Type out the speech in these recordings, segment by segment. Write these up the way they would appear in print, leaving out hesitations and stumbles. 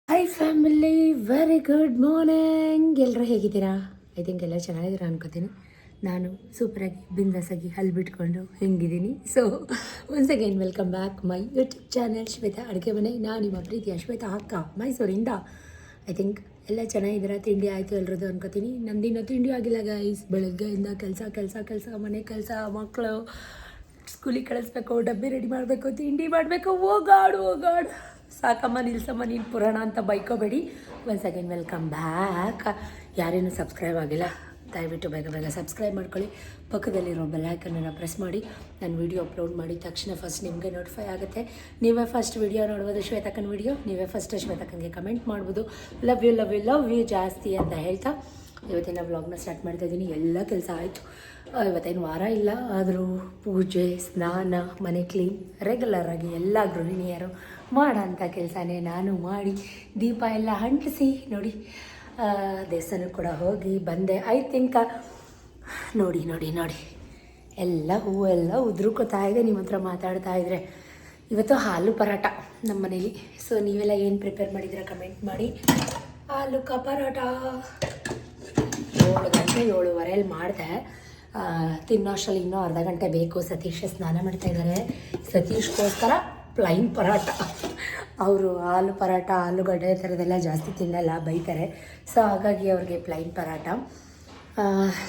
Hi family, very good morning. ಎಲ್ಲರೂ ಹೇಗಿದ್ದೀರಾ? I think ಎಲ್ಲ ಚೆನ್ನಾಗಿದ್ದೀರಾ ಅನ್ಕೋತೀನಿ. ನಾನು ಸೂಪರಾಗಿ ಬಿಂದಾಸಾಗಿ ಹಲ್ಲು ಬಿಟ್ಕೊಂಡು ಹೆಂಗಿದ್ದೀನಿ. So once again welcome back my YouTube channel Shweta ಅಡುಗೆ ಮನೆ. ನಾನು ನಿಮ್ಮ ಪ್ರೀತಿಯ ಶ್ವೇತಾ ಅಕ್ಕ ಮೈಸೂರಿಂದ. ಐ ಥಿಂಕ್ ಎಲ್ಲ ಚೆನ್ನಾಗಿದ್ದೀರಾ? ತಿಂಡಿ ಆಯಿತು ಎಲ್ರದ್ದು ಅನ್ಕೋತೀನಿ. ನಂದಿನ ತಿಂಡಿ ಆಗಿಲ್ಲ ಗೈಸ್. ಬೆಳಗ್ಗೆಯಿಂದ ಕೆಲಸ ಮನೆ ಕೆಲಸ, ಮಕ್ಕಳು ಸ್ಕೂಲಿಗೆ ಕಳಿಸ್ಬೇಕು, ಡಬ್ಬಿ ರೆಡಿ ಮಾಡಬೇಕು, ತಿಂಡಿ ಮಾಡಬೇಕು. ಓಗಾಡು ಸಾಕಮ್ಮ ನಿಲ್ಸಮ್ಮ ನೀನು ಪುರಾಣ ಅಂತ ಬೈಕೋಬೇಡಿ. Once again welcome back. ಯಾರೇನು ಸಬ್ಸ್ಕ್ರೈಬ್ ಆಗಿಲ್ಲ ದಯವಿಟ್ಟು ಬೇಗ ಸಬ್ಸ್ಕ್ರೈಬ್ ಮಾಡ್ಕೊಳ್ಳಿ. ಪಕ್ಕದಲ್ಲಿರೋ ಬೆಲ್ಲೈಕನ್ನ ಪ್ರೆಸ್ ಮಾಡಿ. ನಾನು ವೀಡಿಯೋ ಅಪ್ಲೋಡ್ ಮಾಡಿದ ತಕ್ಷಣ ಫಸ್ಟ್ ನಿಮಗೆ ನೋಟಿಫೈ ಆಗುತ್ತೆ. ನೀವೇ ಫಸ್ಟ್ ವೀಡಿಯೋ ನೋಡ್ಬೋದು ಶ್ವೇತಕ್ಕನ ವೀಡಿಯೋ. ನೀವೇ ಫಸ್ಟ್ ಶ್ವೇತಕ್ಕನಿಗೆ ಕಮೆಂಟ್ ಮಾಡ್ಬೋದು. ಲವ್ ಯು ಜಾಸ್ತಿ ಅಂತ ಹೇಳ್ತಾ ಇವತ್ತಿನ ವ್ಲಾಗ್ನ ಸ್ಟಾರ್ಟ್ ಮಾಡ್ತಾ ಇದ್ದೀನಿ. ಎಲ್ಲ ಕೆಲಸ ಆಯಿತು. ಇವತ್ತೇನು ವಾರ ಇಲ್ಲ, ಆದರೂ ಪೂಜೆ, ಸ್ನಾನ, ಮನೆ ಕ್ಲೀನ್ ರೆಗ್ಯುಲರಾಗಿ ಎಲ್ಲ ಗೃಹಿಣಿಯರು ಮಾಡೋಂಥ ಕೆಲಸನೇ ನಾನು ಮಾಡಿ ದೀಪ ಎಲ್ಲ ಅಂಟಿಸಿ ನೋಡಿ. ದೇವಸ್ಥಾನಕ್ಕೆ ಕೂಡ ಹೋಗಿ ಬಂದೆ. ಐ ಥಿಂಕ್ ನೋಡಿ ಎಲ್ಲ ಹೂವೆಲ್ಲ ಉದುರುಕೋತಾ ಇದೆ. ನಿಮ್ಮ ಹತ್ರ ಮಾತಾಡ್ತಾ ಇದ್ದರೆ ಇವತ್ತು ಹಾಲು ಪರಾಟ ನಮ್ಮ ಮನೇಲಿ. ಸೊ ನೀವೆಲ್ಲ ಏನು ಪ್ರಿಪೇರ್ ಮಾಡಿದ್ದೀರಾ ಕಮೆಂಟ್ ಮಾಡಿ. ಹಾಲು ಪರಾಟ 7 ಗಂಟೆ 7:15 ಮಾಡಿದೆ. ತಿನ್ನೋ ಅಷ್ಟರಲ್ಲಿ ಇನ್ನೂ ಅರ್ಧ ಗಂಟೆ ಬೇಕು. ಸತೀಶ್ ಸ್ನಾನ ಮಾಡ್ತಾಯಿದ್ದಾರೆ. ಸತೀಶ್ಗೋಸ್ಕರ ಪ್ಲೈನ್ ಪರಾಟ. ಅವರು ಹಾಲು ಪರಾಟ, ಆಲೂಗಡ್ಡೆ ಥರದ್ದೆಲ್ಲ ಜಾಸ್ತಿ ತಿನ್ನಲ್ಲ, ಬೈತಾರೆ. ಸೊ ಹಾಗಾಗಿ ಅವ್ರಿಗೆ ಪ್ಲೈನ್ ಪರಾಟ.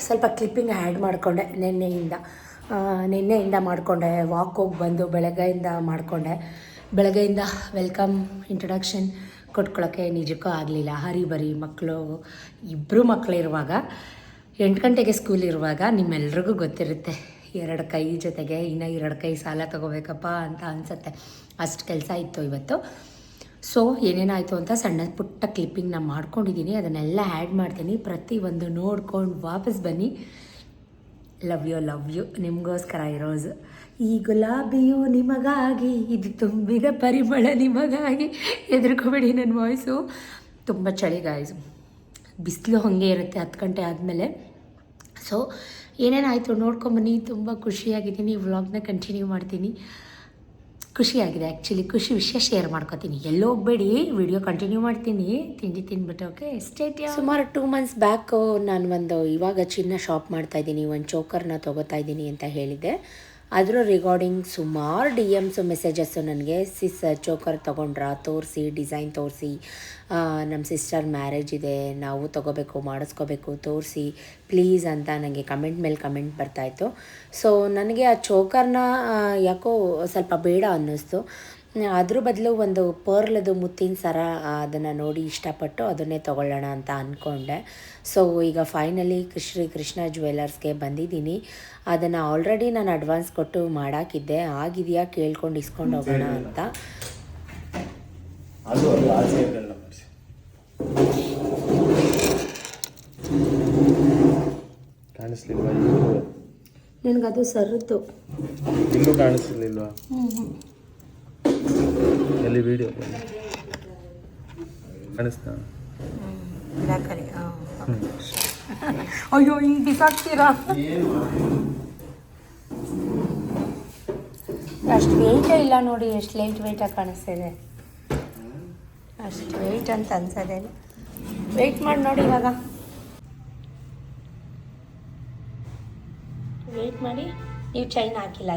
ಸ್ವಲ್ಪ ಕ್ಲಿಪ್ಪಿಂಗ್ ಆ್ಯಡ್ ಮಾಡಿಕೊಂಡೆ ನಿನ್ನೆಯಿಂದ ಮಾಡಿಕೊಂಡೆ. ವಾಕ್ ಹೋಗಿ ಬಂದು ಬೆಳಗ್ಗೆಯಿಂದ ವೆಲ್ಕಮ್ ಇಂಟ್ರಡಕ್ಷನ್ ಕೊಟ್ಕೊಳ್ಳೋಕ್ಕೆ ನಿಜಕ್ಕೂ ಆಗಲಿಲ್ಲ. ಹರಿಬರಿ ಮಕ್ಕಳು, ಇಬ್ಬರು ಮಕ್ಕಳಿರುವಾಗ 8 ಗಂಟೆಗೆ ಸ್ಕೂಲ್ ಇರುವಾಗ ನಿಮ್ಮೆಲ್ರಿಗೂ ಗೊತ್ತಿರುತ್ತೆ, 2 ಕೈ ಜೊತೆಗೆ ಇನ್ನೂ 2 ಕೈ ಸಾಲ ತೊಗೋಬೇಕಪ್ಪ ಅಂತ ಅನಿಸುತ್ತೆ. ಅಷ್ಟು ಕೆಲಸ ಇತ್ತು ಇವತ್ತು. ಸೊ ಏನೇನಾಯಿತು ಅಂತ ಸಣ್ಣ ಪುಟ್ಟ ಕ್ಲಿಪ್ಪಿಂಗ್ ನಾನು ಮಾಡ್ಕೊಂಡಿದ್ದೀನಿ. ಅದನ್ನೆಲ್ಲ ಆ್ಯಡ್ ಮಾಡ್ತೀನಿ. ಪ್ರತಿಯೊಂದು ನೋಡ್ಕೊಂಡು ವಾಪಸ್ ಬನ್ನಿ. ಲವ್ ಯು ನಿಮಗೋಸ್ಕರ ಇರೋದು. ಈ ಗುಲಾಬಿಯು ನಿಮಗಾಗಿ, ಇದು ತುಂಬಿದ ಪರಿಮಳ ನಿಮಗಾಗಿ. ಹೆದರ್ಕೋಬೇಡಿ, ನನ್ನ ವಾಯ್ಸು ತುಂಬ ಚಳಿ ಗಾಯ್ಸು. ಬಿಸಿಲು ಹಾಗೆ ಇರುತ್ತೆ 10 ಗಂಟೆ ಆದಮೇಲೆ. ಸೊ ಏನೇನಾಯಿತು ನೋಡ್ಕೊಂಬನ್ನಿ. ತುಂಬ ಖುಷಿಯಾಗಿದ್ದೀನಿ. ವ್ಲಾಗ್ನ ಕಂಟಿನ್ಯೂ ಮಾಡ್ತೀನಿ. ಖುಷಿಯಾಗಿದೆ ಆ್ಯಕ್ಚುಲಿ. ಖುಷಿ ವಿಷಯ ಶೇರ್ ಮಾಡ್ಕೊತೀನಿ. ಎಲ್ಲೋ ಹೋಗಬೇಡಿ, ವಿಡಿಯೋ ಕಂಟಿನ್ಯೂ ಮಾಡ್ತೀನಿ. ತಿಂಡಿ ತಿಂದ್ಬಿಟ್ಟು ಓಕೆ ಸ್ಟೇಟ್. ಸುಮಾರು 2 ಮಂತ್ಸ್ ಬ್ಯಾಕು ನಾನು ಇವಾಗ ಚಿನ್ನ ಶಾಪ್ ಮಾಡ್ತಾಯಿದ್ದೀನಿ. ಒಂದು ಚೋಕರ್ನ ತೊಗೋತಾ ಇದ್ದೀನಿ ಅಂತ ಹೇಳಿದ್ದೆ. ಅದರ ರಿಗಾರ್ಡಿಂಗ್ ಸುಮಾರು DMಸು ಮೆಸೇಜಸ್ಸು ನನಗೆ. ಚೋಕರ್ ತೊಗೊಂಡ್ರಾ, ತೋರಿಸಿ, ಡಿಸೈನ್ ತೋರಿಸಿ, ನಮ್ಮ ಸಿಸ್ಟರ್ ಮ್ಯಾರೇಜ್ ಇದೆ, ನಾವು ತೊಗೋಬೇಕು, ಮಾಡಿಸ್ಕೋಬೇಕು, ತೋರಿಸಿ ಪ್ಲೀಸ್ ಅಂತ ನನಗೆ ಕಮೆಂಟ್ ಮೇಲೆ ಕಮೆಂಟ್ ಬರ್ತಾಯಿತ್ತು. ಸೊ ನನಗೆ ಆ ಚೋಕರ್ನ ಯಾಕೋ ಸ್ವಲ್ಪ ಬೇಡ ಅನ್ನಿಸ್ತು. ಅದ್ರ ಬದಲು ಒಂದು ಪರ್ಲದು ಮುತ್ತಿನ ಸರ ಅದನ್ನು ನೋಡಿ ಇಷ್ಟಪಟ್ಟು ಅದನ್ನೇ ತೊಗೊಳ್ಳೋಣ ಅಂತ ಅಂದ್ಕೊಂಡೆ. ಸೊ ಈಗ ಫೈನಲಿ ಶ್ರೀ ಕೃಷ್ಣ ಜ್ಯುವೆಲರ್ಸ್ಗೆ ಬಂದಿದ್ದೀನಿ. ಅದನ್ನು ಆಲ್ರೆಡಿ ನಾನು ಅಡ್ವಾನ್ಸ್ ಕೊಟ್ಟು ಮಾಡಾಕಿದ್ದೆ. ಆಗಿದೆಯಾ ಕೇಳ್ಕೊಂಡು ಇಸ್ಕೊಂಡು ಹೋಗೋಣ ಅಂತ. ನನಗದು ಸರದ್ದು ಇಲ್ಲೂ ಕಾಣಿಸ್ಲಿಲ್ವಾ? ಎಲ್ಲಿ ವಿಡಿಯೋ ಕಾಣಿಸ್ತಾ? ಅಯ್ಯೋ ಹಿಂಗೆ ಬಿಸಾಕ್ತೀರಾ? ಅಷ್ಟು ವೆಯ್ಟೇ ಇಲ್ಲ ನೋಡಿ, ಎಷ್ಟು ಲೈಟ್ ವೆಯ್ಟಾಗಿ ಕಾಣಿಸ್ತಿದೆ. ಅಷ್ಟು ವೆಯ್ಟ್ ಅಂತ ಅನ್ಸೋದೆ. ವೆಯ್ಟ್ ಮಾಡಿ ನೋಡಿ. ಇವಾಗ ವೆಯ್ಟ್ ಮಾಡಿ. ನೀವು ಚೈನ್ ಹಾಕಿಲ್ಲ.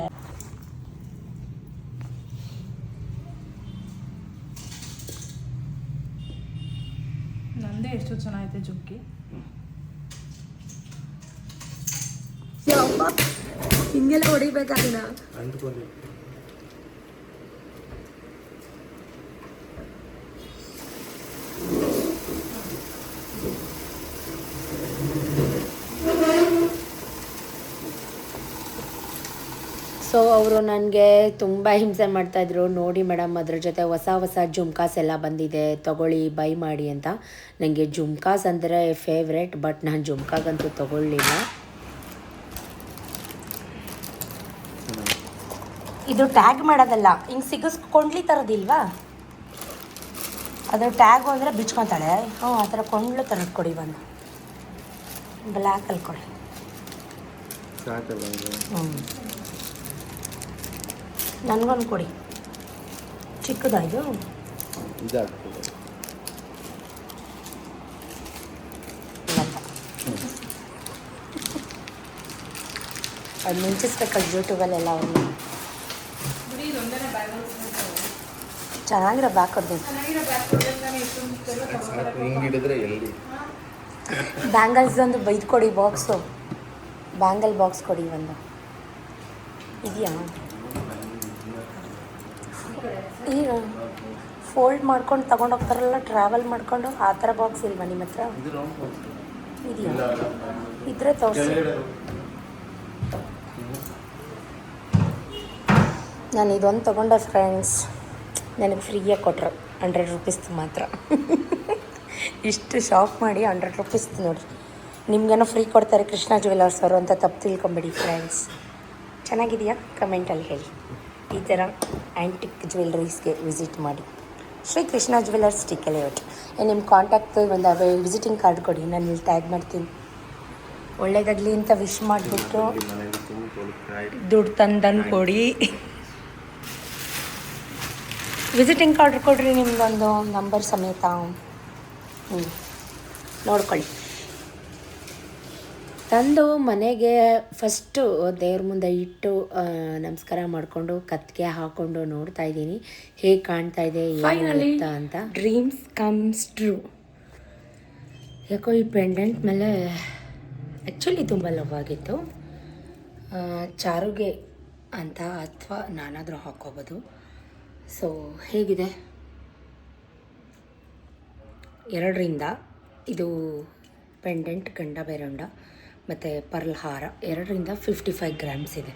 ನಂದೇ ಎಷ್ಟು ಚೆನ್ನಾಗೈತೆ ಜುಮ್ಕಿ. ಹಿಂಗೆಲ್ಲ ಹೊಡಿಬೇಕಾಗಿನ. ಸೊ ಅವರು ನನಗೆ ತುಂಬ ಹಿಂಸೆ ಮಾಡ್ತಾಯಿದ್ರು. ನೋಡಿ ಮೇಡಮ್, ಅದ್ರ ಜೊತೆ ಹೊಸ ಜುಮ್ಕಾಸ್ ಎಲ್ಲ ಬಂದಿದೆ, ತೊಗೊಳ್ಳಿ, ಬೈ ಮಾಡಿ ಅಂತ. ನನಗೆ ಜುಮ್ಕಾಸ್ ಅಂದರೆ ಫೇವ್ರೆಟ್, ಬಟ್ ನಾನು ಜುಮ್ಕಾಗಂತೂ ತೊಗೊಳ್ಳಿಲ್ಲ. ಇದು ಟ್ಯಾಗ್ ಮಾಡೋದಲ್ಲ, ಹಿಂಗೆ ಸಿಗಿಸ್ಕೊಂಡ್ಲಿ ಥರದಿಲ್ವಾ? ಅದು ಟ್ಯಾಗು ಅಂದರೆ ಬಿಚ್ಕೊತಾಳೆ. ಆ ಥರ ಕೊಂಡ್ಲು ಥರದ್ದು ಕೊಡಿ, ಬಂದು ಬ್ಲ್ಯಾಕಲ್ಲಿ ಕೊಡಿ. ನನಗೊಂದು ಕೊಡಿ. ಚಿಕ್ಕದಾಯಿತು. ಅದು ಮಿಂಚಿಸ್ಬೇಕಲ್ಲ ಯೂಟ್ಯೂಬಲ್ಲೆಲ್ಲ ಅವ್ರನ್ನ. ಬಿಡಿ ಇದೊಂದೇ ಬ್ಯಾಗಲ್ಸ್ ಚೆನ್ನಾಗಿರೋ ಬ್ಯಾಗ್ ಕೊಡ್ಬೇಕು. ಚೆನ್ನಾಗಿರೋ ಬ್ಯಾಗ್ ಕೊಡೋದ್ರಲ್ಲಿ ಇಷ್ಟೊಂದು ಸಾಕು ಹಿಂಗೆ ಹಿಡಿದ್ರೆ ಎಲ್ಲಿ ಬ್ಯಾಂಗಲ್ಸ್ ಒಂದು ಬೈದು ಕೊಡಿ ಬಾಕ್ಸು, ಬ್ಯಾಂಗಲ್ ಬಾಕ್ಸ್ ಕೊಡಿ ಒಂದು. ಇದೆಯಾ? ಈಗ ಫೋಲ್ಡ್ ಮಾಡ್ಕೊಂಡು ತೊಗೊಂಡೋಗ್ತಾರಲ್ಲ ಟ್ರಾವೆಲ್ ಮಾಡ್ಕೊಂಡು, ಆ ಥರ ಬಾಕ್ಸ್ ಇಲ್ವಾ ನಿಮ್ಮ ಹತ್ರ? ಇದೆಯಾ? ಇದ್ರೆ ತೋರಿಸಿ. ನಾನು ಇದೊಂದು ತೊಗೊಂಡೆ ಫ್ರೆಂಡ್ಸ್, ನನಗೆ ಫ್ರೀಯಾಗಿ ಕೊಟ್ಟರು 100 ರೂಪೀಸ್ದು ಮಾತ್ರ. ಇಷ್ಟು ಶಾಪ್ ಮಾಡಿ 100 ರೂಪೀಸ್ದು ನೋಡಿರಿ. ನಿಮ್ಗೇನೋ ಫ್ರೀ ಕೊಡ್ತಾರೆ ಕೃಷ್ಣ ಜ್ಯುವೆಲರ್ಸ್ ಅವರು ಅಂತ ತಪ್ಪು ತಿಳ್ಕೊಂಬೇಡಿ ಫ್ರೆಂಡ್ಸ್. ಚೆನ್ನಾಗಿದೆಯಾ? ಕಮೆಂಟಲ್ಲಿ ಹೇಳಿ. ಈ ಥರ ಆ್ಯಂಟಿಕ್ ಜ್ಯುವೆಲ್ರೀಸ್ಗೆ ವಿಸಿಟ್ ಮಾಡಿ. Shri Krishna jewellers TK layout. ನಿಮ್ಮ ಕಾಂಟ್ಯಾಕ್ಟ್ ಒಂದು ವಿಸಿಟಿಂಗ್ ಕಾರ್ಡ್ ಕೊಡಿ, ನಾನು ಇಲ್ಲಿ ಟ್ಯಾಗ್ ಮಾಡ್ತೀನಿ. ಒಳ್ಳೇದಾಗಲಿ ಅಂತ ವಿಶ್ ಮಾಡಿಬಿಟ್ಟು ದುಡ್ಡು ತಂದು ಕೊಡಿ. ವಿಸಿಟಿಂಗ್ ಕಾರ್ಡ್ ಕೊಡ್ರಿ ನಿಮ್ದೊಂದು ನಂಬರ್ ಸಮೇತ. ನೋಡ್ಕೊಳ್ಳಿ. ತಂದು ಮನೆಗೆ ಫಸ್ಟು ದೇವ್ರ ಮುಂದೆ ಇಟ್ಟು ನಮಸ್ಕಾರ ಮಾಡಿಕೊಂಡು ಕತ್ತಿಗೆ ಹಾಕ್ಕೊಂಡು ನೋಡ್ತಾ ಇದ್ದೀನಿ ಹೇಗೆ ಕಾಣ್ತಾ ಇದೆ ಅಂತ. Dreams comes true. ಯಾಕೋ ಈ ಪೆಂಡೆಂಟ್ ಮೇಲೆ ಆ್ಯಕ್ಚುಲಿ ತುಂಬ ಲವ್ ಆಗಿತ್ತು. ಚಾರುಗೆ ಅಂತ ಅಥವಾ ನಾನಾದರೂ ಹಾಕ್ಕೋಬೋದು. ಸೊ ಹೇಗಿದೆ? 2ರಿಂದ ಇದು ಪೆಂಡೆಂಟ್ ಗಂಡ ಬೇರುಂಡ ಮತ್ತು ಪರ್ಲ್ ಹಾರ 2ರಿಂದ 55 ಗ್ರಾಮ್ಸ್ ಇದೆ.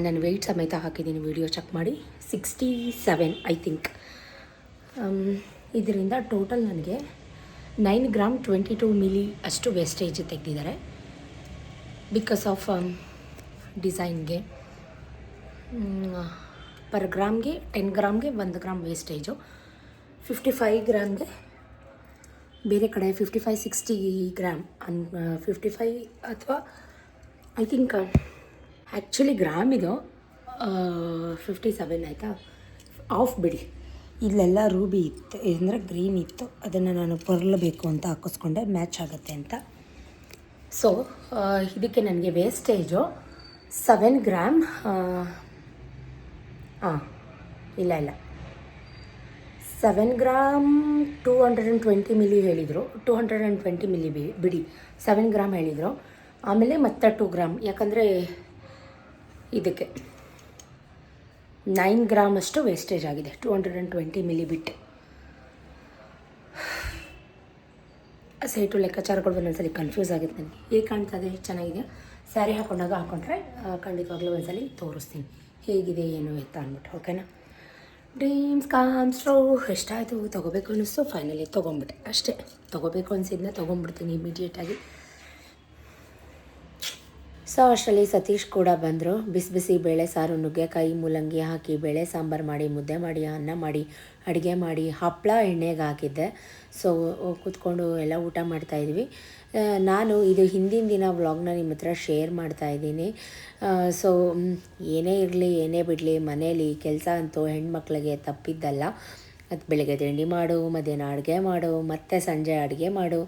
ನಾನು ವೆಯ್ಟ್ ಸಮೇತ ಹಾಕಿದ್ದೀನಿ, ವಿಡಿಯೋ ಚೆಕ್ ಮಾಡಿ. 67 ಐ ಥಿಂಕ್. ಇದರಿಂದ ಟೋಟಲ್ ನನಗೆ 9 ಗ್ರಾಮ್ 22 ಮಿಲಿ ಅಷ್ಟು ವೇಸ್ಟೇಜ್ ತೆಗೆದಿದ್ದಾರೆ ಬಿಕಾಸ್ ಆಫ್ ಡಿಸೈನ್ಗೆ. ಪರ್ ಗ್ರಾಮ್ಗೆ 10 ಗ್ರಾಮ್ಗೆ 1 ಗ್ರಾಮ್ ವೇಸ್ಟೇಜು. 55 ಗ್ರಾಮ್ಗೆ ಬೇರೆ ಕಡೆ 55-60 ಗ್ರಾಮ್ 55 ಅಥವಾ ಐ ಥಿಂಕ್ ಆ್ಯಕ್ಚುಲಿ ಗ್ರಾಮ್ ಇದು 57 ಆಯಿತಾ. ಆಫ್ ಬಿಡಿ. ಇಲ್ಲೆಲ್ಲ ರೂಬಿ ಇತ್ತು, ಅಂದರೆ ಗ್ರೀನ್ ಇತ್ತು, ಅದನ್ನು ನಾನು ಪರ್ಲಬೇಕು ಅಂತ ಹಾಕಿಸ್ಕೊಂಡೆ ಮ್ಯಾಚ್ ಆಗುತ್ತೆ ಅಂತ. ಸೊ ಇದಕ್ಕೆ ನನಗೆ ವೇಸ್ಟೇಜು 7 ಗ್ರಾಮ್ ಇಲ್ಲ 7 ಗ್ರಾಮ್ 220 ಮಿಲಿ ಹೇಳಿದರು. 220 ಮಿಲಿ ಬಿಡಿ, 7 ಗ್ರಾಮ್ ಹೇಳಿದರು. ಆಮೇಲೆ ಮತ್ತೆ 2 ಗ್ರಾಮ್, ಯಾಕಂದರೆ ಇದಕ್ಕೆ 9 ಗ್ರಾಮ್ ಅಷ್ಟು ವೇಸ್ಟೇಜ್ ಆಗಿದೆ. 220 ಮಿಲಿ ಬಿಟ್ಟು ಸೈಟು ಲೆಕ್ಕಾಚಾರಗಳು ಒಂದೊಂದ್ಸಲಿ ಕನ್ಫ್ಯೂಸ್ ಆಗುತ್ತೆ ನನಗೆ. ಹೇಗೆ ಕಾಣ್ತದೆ? ಚೆನ್ನಾಗಿದೆ. ಸ್ಯಾರಿ ಹಾಕೊಂಡ್ರೆ ಖಂಡಿತವಾಗ್ಲೂ ಒಂದ್ಸಲಿ ತೋರಿಸ್ತೀನಿ ಹೇಗಿದೆ ಏನು ಎತ್ತ ಅಂದ್ಬಿಟ್ಟು. ಓಕೆನಾ? Dreams comes true. ಎಷ್ಟಾಯಿತು ತೊಗೋಬೇಕು ಅನ್ನಿಸ್ತು, ಫೈನಲಿ ತೊಗೊಂಬಿಟ್ಟೆ ಅಷ್ಟೇ. ತೊಗೋಬೇಕು ಅನಿಸಿದ್ನ ತೊಗೊಂಬಿಡ್ತೀನಿ ಇಮಿಡಿಯೇಟಾಗಿ. ಸೊ ಅಷ್ಟರಲ್ಲಿ ಸತೀಶ್ ಕೂಡ ಬಂದರು. ಬಿಸಿ ಬಿಸಿ ಬೇಳೆ ಸಾರು, ನುಗ್ಗೆಕಾಯಿ, ಮೂಲಂಗಿ ಹಾಕಿ ಬೇಳೆ ಸಾಂಬಾರು ಮಾಡಿ, ಮುದ್ದೆ ಮಾಡಿ, ಅನ್ನ ಮಾಡಿ, ಅಡುಗೆ ಮಾಡಿ, ಹಪ್ಪಳ ಎಣ್ಣೆಗೆ ಹಾಕಿದ್ದೆ. ಸೊ ಕೂತ್ಕೊಂಡು ಎಲ್ಲ ಊಟ ಮಾಡ್ತಾಯಿದ್ವಿ. ನಾನು ಇದು ಹಿಂದಿನ ದಿನ ವ್ಲಾಗ್ನ ನಿಮ್ಮ ಹತ್ರ ಶೇರ್ ಮಾಡ್ತಾಯಿದ್ದೀನಿ. ಸೊ ಏನೇ ಇರಲಿ ಏನೇ ಬಿಡಲಿ ಮನೇಲಿ ಕೆಲಸ ಅಂತೂ ಹೆಣ್ಮಕ್ಳಿಗೆ ತಪ್ಪಿದ್ದಲ್ಲ. ಅದು ಬೆಳಗ್ಗೆ ತಿಂಡಿ ಮಾಡು, ಮಧ್ಯಾಹ್ನ ಅಡುಗೆ ಮಾಡು, ಮತ್ತು ಸಂಜೆ ಅಡುಗೆ ಮಾಡು,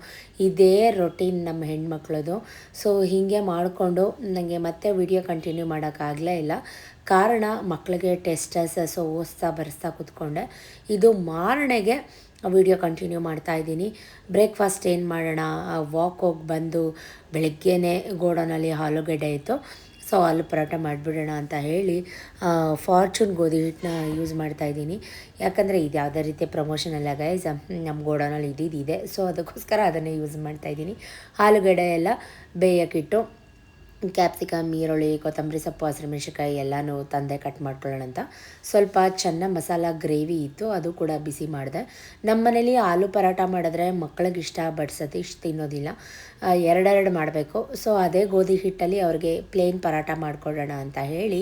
ಇದೇ ರೊಟೀನ್ ನಮ್ಮ ಹೆಣ್ಮಕ್ಳದು. ಸೊ ಹೀಗೆ ಮಾಡಿಕೊಂಡು ನನಗೆ ಮತ್ತೆ ವಿಡಿಯೋ ಕಂಟಿನ್ಯೂ ಮಾಡೋಕ್ಕಾಗಲೇ ಇಲ್ಲ. ಕಾರಣ ಮಕ್ಕಳಿಗೆ ಟೆಸ್ಟಸ್. ಸೊ ಓದಿಸ್ತಾ ಬರೆಸ್ತಾ ಕೂತ್ಕೊಂಡೆ. ಇದು ಮಾರನೆಗೆ ವಿಡಿಯೋ ಕಂಟಿನ್ಯೂ ಮಾಡ್ತಾಯಿದ್ದೀನಿ. ಬ್ರೇಕ್ಫಾಸ್ಟ್ ಏನು ಮಾಡೋಣ, ವಾಕ್ ಹೋಗಿ ಬಂದು ಬೆಳಗ್ಗೆನೇ ಗೋಡನಲ್ಲಿ ಆಲೂಗಡ್ಡೆ ಇತ್ತು. ಸೊ ಆಲೂ ಪರೋಟ ಮಾಡಿಬಿಡೋಣ ಅಂತ ಹೇಳಿ ಫಾರ್ಚೂನ್ ಗೋಧಿ ಹಿಟ್ಟನ್ನ ಯೂಸ್ ಮಾಡ್ತಾಯಿದ್ದೀನಿ. ಯಾಕಂದರೆ ಇದು ಯಾವುದೇ ರೀತಿಯ ಪ್ರಮೋಷನ್ ಅಲ್ಲ ಗೈಸ್, ನಮ್ಮ ಗೋಡನಲ್ಲಿ ಇದ್ದಿದ್ದಿದೆ. ಸೊ ಅದಕ್ಕೋಸ್ಕರ ಅದನ್ನೇ ಯೂಸ್ ಮಾಡ್ತಾಯಿದ್ದೀನಿ. ಆಲೂಗಡ್ಡೆ ಎಲ್ಲ ಬೇಯಕ್ಕಿಟ್ಟು ಕ್ಯಾಪ್ಸಿಕಮ್, ಈರುಳ್ಳಿ, ಕೊತ್ತಂಬರಿ ಸೊಪ್ಪು, ಹಸಿರುಮೆಣಸಿನ್ಕಾಯಿ ಎಲ್ಲನೂ ತಂದೆ ಕಟ್ ಮಾಡ್ಕೊಳ್ಳೋಣ ಅಂತ. ಸ್ವಲ್ಪ ಚೆನ್ನಾಗಿ ಮಸಾಲ ಗ್ರೇವಿ ಇತ್ತು, ಅದು ಕೂಡ ಬಿಸಿ ಮಾಡಿದೆ. ನಮ್ಮ ಮನೇಲಿ ಆಲೂ ಪರೋಟ ಮಾಡಿದ್ರೆ ಮಕ್ಕಳಿಗೆ ಇಷ್ಟ, ಬಟ್ ಸತೀಶ್ ತಿನ್ನೋದಿಲ್ಲ. 2 ಮಾಡಬೇಕು. ಸೊ ಅದೇ ಗೋಧಿ ಹಿಟ್ಟಲ್ಲಿ ಅವ್ರಿಗೆ ಪ್ಲೇನ್ ಪರೋಟ ಮಾಡಿಕೊಡೋಣ ಅಂತ ಹೇಳಿ